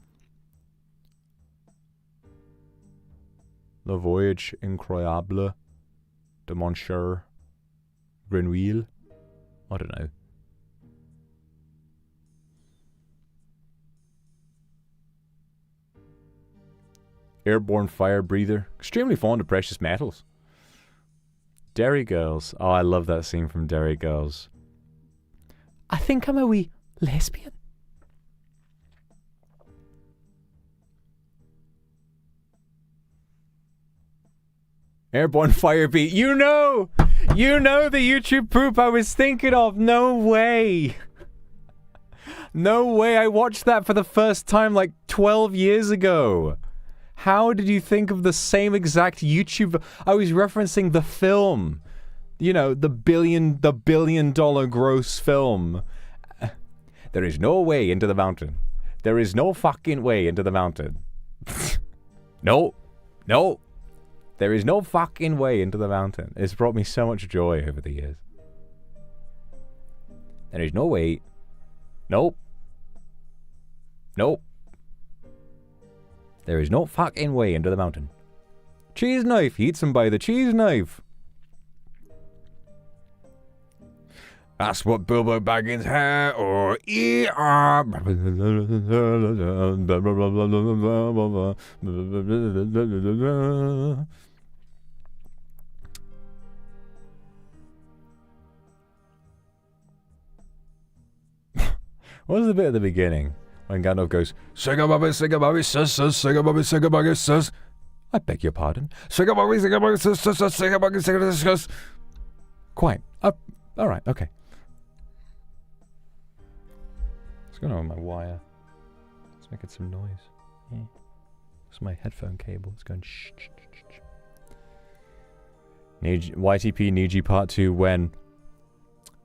Le voyage incroyable de Monsieur Grenouille. I don't know. Airborne fire breather. Extremely fond of precious metals. Derry Girls. Oh, I love that scene from Derry Girls. I think I'm a wee lesbian. Airborne fire beat. You know the YouTube poop I was thinking of. No way. No way. I watched that for the first time like 12 years ago. How did you think of the same exact YouTube? I was referencing the film. You know, the billion dollar gross film. There is no way into the mountain. There is no fucking way into the mountain. No. No. There is no fucking way into the mountain. It's brought me so much joy over the years. There is no way. Nope. Nope. There is no fucking way into the mountain. Cheese knife. He eats him by the cheese knife. That's what Bilbo Baggins had, or E.R. What was the bit at the beginning? When Gandalf goes, Sing-a-bobby, sis, sing-a-bobby, sis. I beg your pardon. Sing-a-bobby, sis, sing-a-bobby, sis. Quite. Alright, okay. What's going on with my wire? It's making some noise. Yeah. It's my headphone cable. It's going shh. YTP Niji Part 2 when?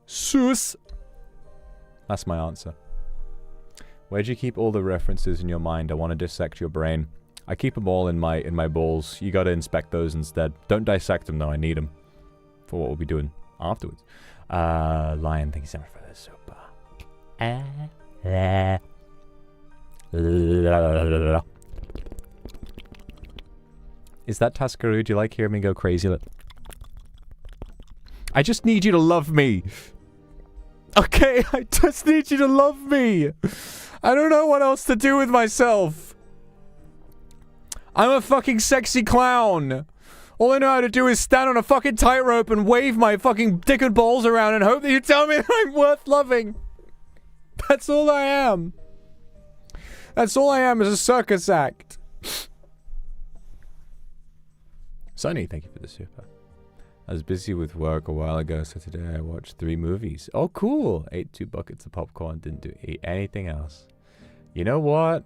Sus! That's my answer. Where'd you keep all the references in your mind? I want to dissect your brain. I keep them all in my balls. You gotta inspect those instead. Don't dissect them though, I need them. For what we'll be doing afterwards. Lion, thank you so much for this. Super. Is that Taskaroo? Do you like hearing me go crazy? I just need you to love me. Okay, I just need you to love me. I don't know what else to do with myself. I'm a fucking sexy clown. All I know how to do is stand on a fucking tightrope and wave my fucking dick and balls around and hope that you tell me that I'm worth loving. That's all I am. That's all I am is a circus act. Sonny, thank you for the super. I was busy with work a while ago, so today I watched 3 movies. Oh, cool. Ate 2 buckets of popcorn, didn't eat anything else. You know what?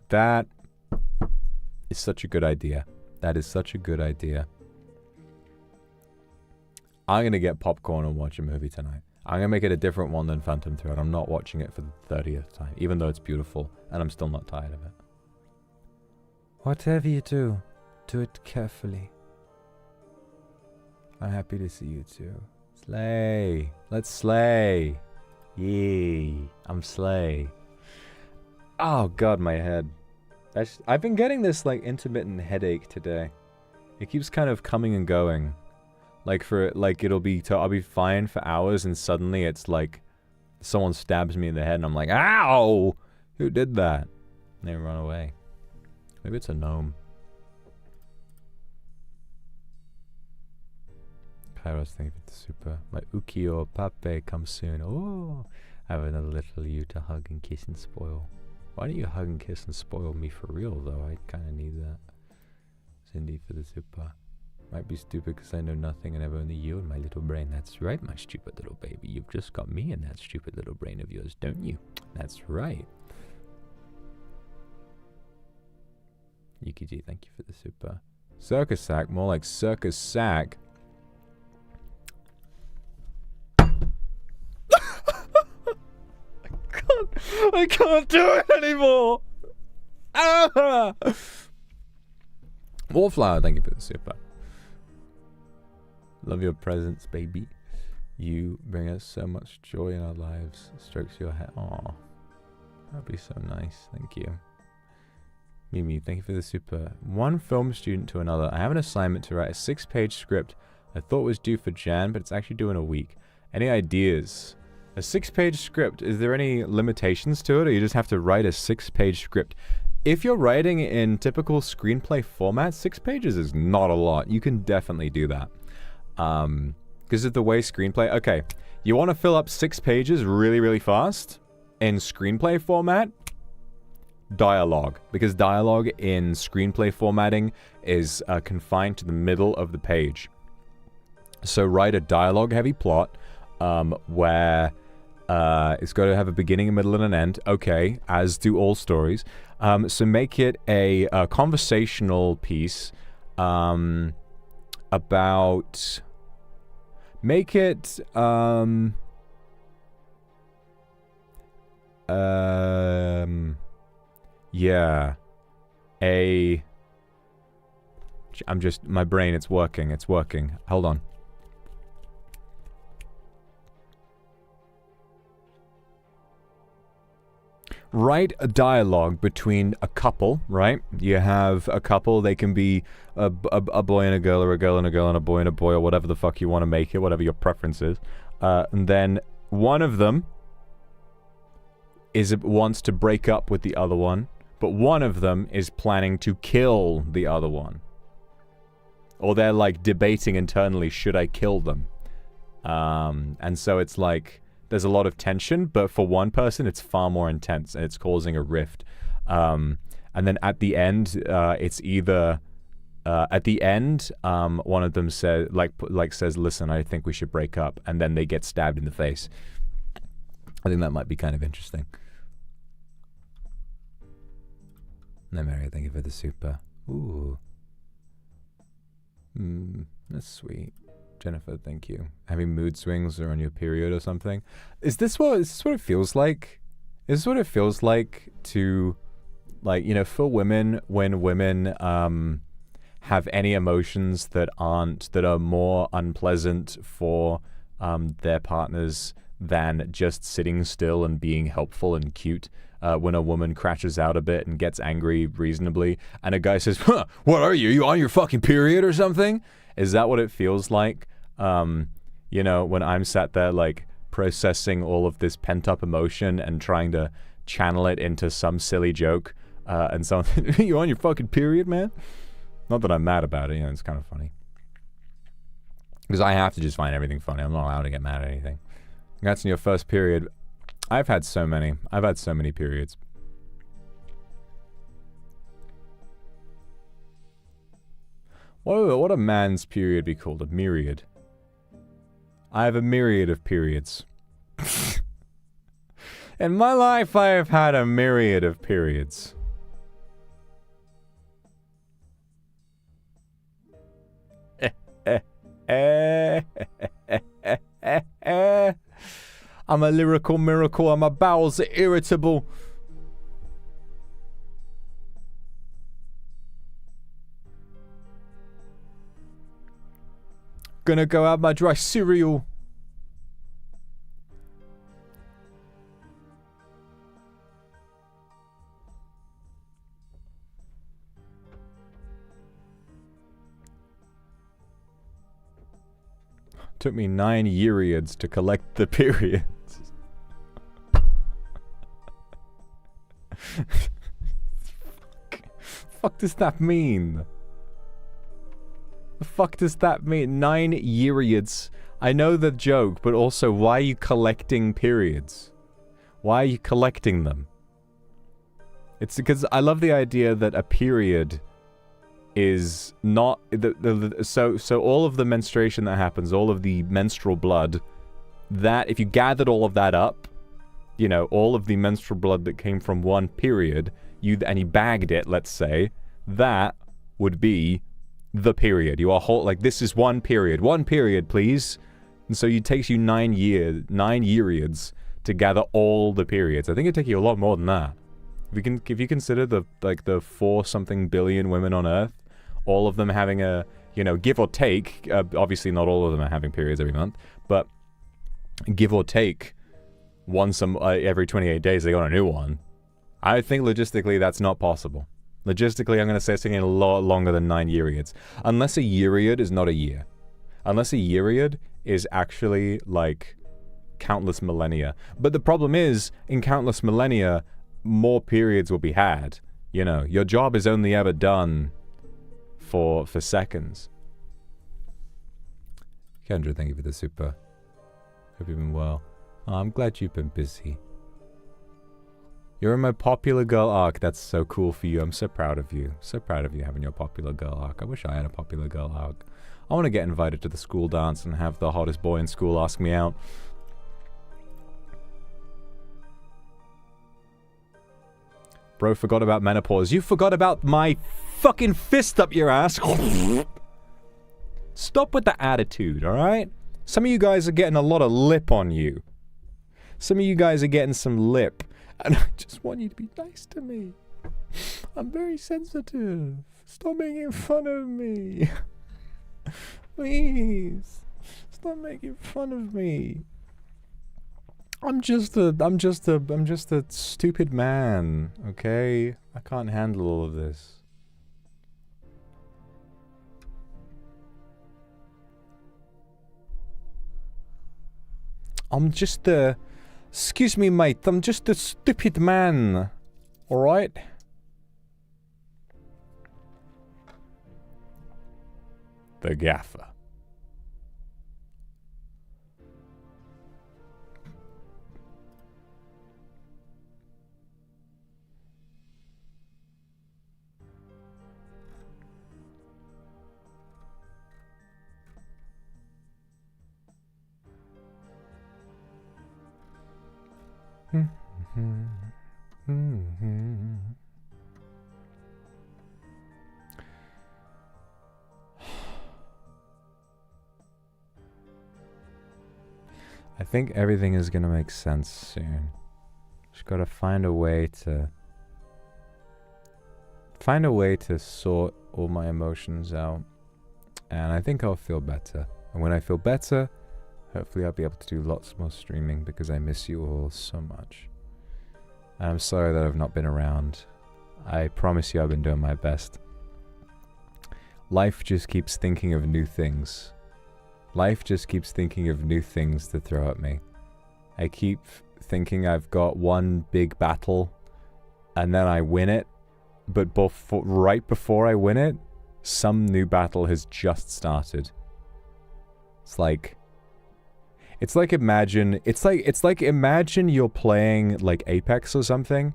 That is such a good idea. That is such a good idea. I'm going to get popcorn and watch a movie tonight. I'm going to make it a different one than Phantom Thread. I'm not watching it for the 30th time, even though it's beautiful, and I'm still not tired of it. Whatever you do it carefully. I'm happy to see you too. Slay. Let's slay. Yee. I'm slay. Oh god, my head. I've been getting this like intermittent headache today. It keeps kind of coming and going. I'll be fine for hours and suddenly it's like someone stabs me in the head and I'm like, ow! Who did that? And they run away. Maybe it's a gnome. Kairos, thank you for the super. My ukiyo pape comes soon. Oh, I have another little you to hug and kiss and spoil. Why don't you hug and kiss and spoil me for real, though? I kind of need that. Cindy for the super. Might be stupid because I know nothing and have only you in my little brain. That's right, my stupid little baby. You've just got me in that stupid little brain of yours, don't you? That's right. Yukiji, thank you for the super. Circus sack, more like circus sack. I can't do it anymore. Ah! Wallflower, thank you for the super. Love your presence, baby. You bring us so much joy in our lives. Strokes your head. Aw. That'd be so nice. Thank you. Mimi, thank you for the super. One film student to another. I have an assignment to write a 6-page script I thought was due for Jan, but it's actually due in a week. Any ideas? A 6-page script, is there any limitations to it, or you just have to write a 6-page script? If you're writing in typical screenplay format, 6 pages is not a lot. You can definitely do that. Because of the way screenplay... Okay, you want to fill up 6 pages really, really fast in screenplay format? Dialogue. Because dialogue in screenplay formatting is confined to the middle of the page. So write a dialogue-heavy plot where it's got to have a beginning, a middle, and an end. Okay, as do all stories. So make it a conversational piece about... Make it... yeah. I'm just... My brain, it's working. It's working. Hold on. Write a dialogue between a couple, right? You have a couple, they can be a boy and a girl, or a girl and a girl, and a boy, or whatever the fuck you want to make it, whatever your preference is. And then one of them wants to break up with the other one, but one of them is planning to kill the other one. Or they're like debating internally, should I kill them? And so it's like... There's a lot of tension, but for one person, it's far more intense, and it's causing a rift. And then at the end, it's either... at the end, one of them says, says, listen, I think we should break up, and then they get stabbed in the face. I think that might be kind of interesting. No, Mary, thank you for the super. Ooh. That's sweet. Jennifer, thank you. Having mood swings or on your period or something. Is this what it feels like? Is this what it feels like to, like, you know, for women, when women have any emotions that are more unpleasant for their partners than just sitting still and being helpful and cute? When a woman crashes out a bit and gets angry reasonably, and a guy says, huh, what are you? You on your fucking period or something? Is that what it feels like? You know, when I'm sat there, like, processing all of this pent-up emotion and trying to channel it into some silly joke, and something, you on your fucking period, man? Not that I'm mad about it, you know, it's kind of funny. Because I have to just find everything funny. I'm not allowed to get mad at anything. That's in your first period. I've had so many. I've had so many periods. What would a man's period be called? A myriad. I have a myriad of periods. In my life, I have had a myriad of periods. I'm a lyrical miracle, and my bowels are irritable. Gonna go have my dry cereal. Took me 9 yeariads to collect the periods. Fuck does that mean? The fuck does that mean? 9 yeariads. I know the joke, but also, why are you collecting periods? Why are you collecting them? It's because I love the idea that a period is not... So all of the menstruation that happens, all of the menstrual blood, that, if you gathered all of that up, you know, all of the menstrual blood that came from one period, and you bagged it, let's say, that would be the period. You are like, this is one period, please. And so it takes you 9 yeariads to gather all the periods. I think it'd take you a lot more than that. If you consider the 4-something billion women on Earth, all of them having a, you know, give or take, obviously not all of them are having periods every month, but give or take, every 28 days they got a new one. I think logistically that's not possible. Logistically, I'm going to say it's taking a lot longer than 9 Euryades. Unless a Euryade is not a year. Unless a Euryade is actually, like, countless millennia. But the problem is, in countless millennia, more periods will be had. You know, your job is only ever done for seconds. Kendra, thank you for the super. Hope you've been well. Oh, I'm glad you've been busy. You're in my popular girl arc. That's so cool for you. I'm so proud of you. So proud of you having your popular girl arc. I wish I had a popular girl arc. I want to get invited to the school dance and have the hottest boy in school ask me out. Bro forgot about menopause. You forgot about my fucking fist up your ass. Stop with the attitude, alright? Some of you guys are getting a lot of lip on you. Some of you guys are getting some lip. And I just want you to be nice to me. I'm very sensitive. Stop making fun of me. Please. Stop making fun of me. I'm just a stupid man, okay? I can't handle all of this. I'm just a... Excuse me, mate. I'm just a stupid man. Alright? The gaffer. I think everything is gonna make sense soon. Just gotta find a way to sort all my emotions out, and I think I'll feel better. And when I feel better, hopefully I'll be able to do lots more streaming because I miss you all so much. And I'm sorry that I've not been around. I promise you I've been doing my best. Life just keeps thinking of new things. Life just keeps thinking of new things to throw at me. I keep thinking I've got one big battle and then I win it, but right before I win it, some new battle has just started. It's like imagine you're playing like Apex or something.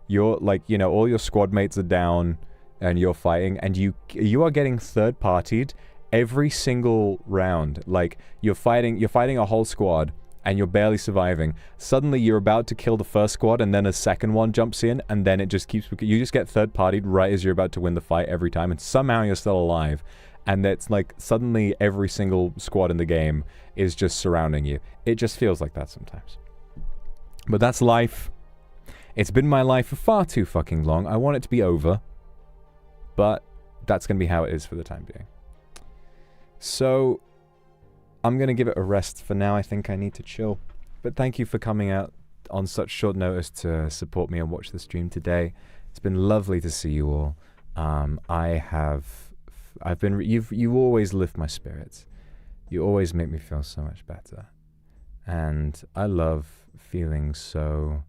You're like, you know, all your squad mates are down and you're fighting and you are getting third partied every single round. Like you're fighting a whole squad and you're barely surviving. Suddenly you're about to kill the first squad and then a second one jumps in and then it just you just get third partied right as you're about to win the fight every time, and somehow you're still alive. And it's like suddenly every single squad in the game is just surrounding you. It just feels like that sometimes. But that's life. It's been my life for far too fucking long. I want it to be over. But that's going to be how it is for the time being. So I'm going to give it a rest for now. I think I need to chill. But thank you for coming out on such short notice to support me and watch the stream today. It's been lovely to see you all. You always lift my spirits. You always make me feel so much better. And I love feeling so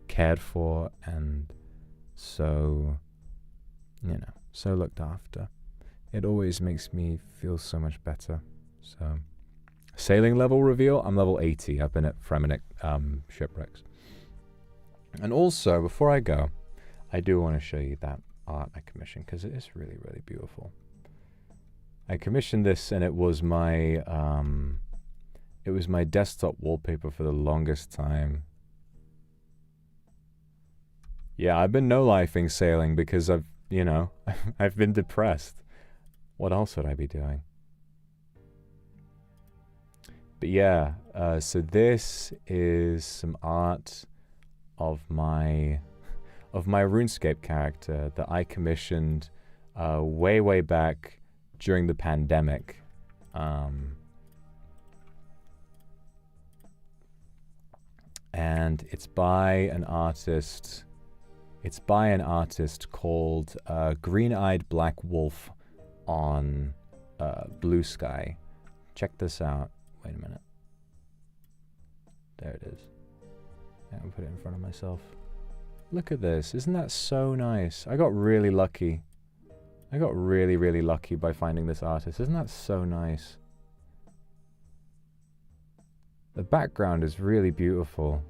cared for and so, you know, so looked after. It always makes me feel so much better. So, sailing level reveal, I'm level 80. I've been at Fremenic shipwrecks. And also, before I go, I do want to show you that art I commissioned because it is really, really beautiful. I commissioned this and it was my desktop wallpaper for the longest time. Yeah, I've been no-lifing sailing because I've been depressed. What else would I be doing? But yeah, so this is some art of my RuneScape character that I commissioned way back during the pandemic. And it's by an artist. It's by an artist called Green-Eyed Black Wolf on Blue Sky. Check this out. Wait a minute. There it is. Yeah, I'll put it in front of myself. Look at this. Isn't that so nice? I got really lucky. I got really lucky by finding this artist. Isn't that so nice? The background is really beautiful.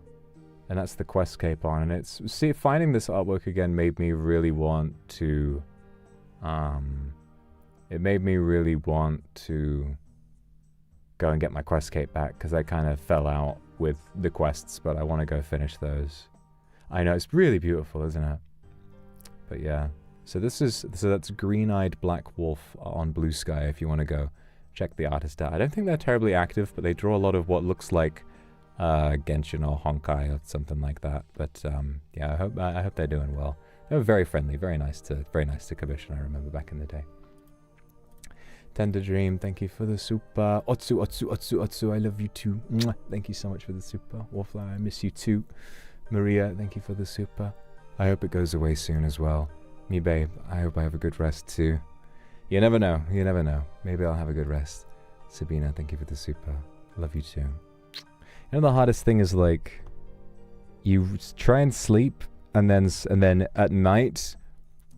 And that's the questscape on. And it's... See, finding this artwork again made me really want to... It made me really want to go and get my questscape back, because I kind of fell out with the quests, but I want to go finish those. I know, it's really beautiful, isn't it? But yeah. So that's Green-Eyed Black Wolf on Blue Sky if you want to go check the artist out. I don't think they're terribly active, but they draw a lot of what looks like Genshin or Honkai or something like that. But yeah, I hope they're doing well. They were very friendly, very nice to commission, I remember back in the day. Tender Dream, thank you for the super. Otsu, I love you too. Mwah. Thank you so much for the super. Wallflower, I miss you too. Maria, thank you for the super. I hope it goes away soon as well. Me babe, I hope I have a good rest too. You never know, you never know. Maybe I'll have a good rest. Sabina, thank you for the super. Love you too. You know, the hardest thing is, like, you try and sleep, and then at night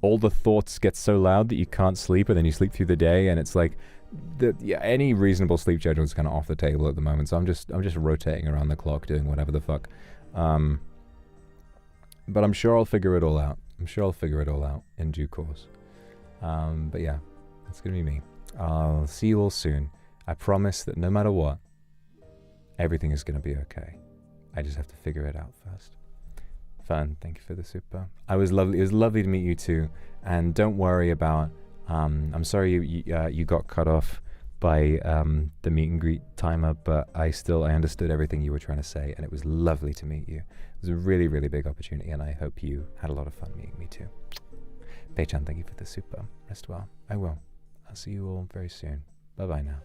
all the thoughts get so loud that you can't sleep, and then you sleep through the day, and it's like any reasonable sleep schedule is kind of off the table at the moment. So I'm just rotating around the clock doing whatever the fuck. But I'm sure I'll figure it all out. I'm sure I'll figure it all out in due course. But yeah, that's gonna be me. I'll see you all soon. I promise that no matter what, everything is gonna be okay. I just have to figure it out first. Fun, thank you for the super. It was lovely to meet you too. And don't worry about, I'm sorry you got cut off by the meet and greet timer, but I understood everything you were trying to say, and it was lovely to meet you. It was a really big opportunity, and I hope you had a lot of fun meeting me too. Pei-chan, thank you for the super. Rest well. I will. I'll see you all very soon. Bye bye now.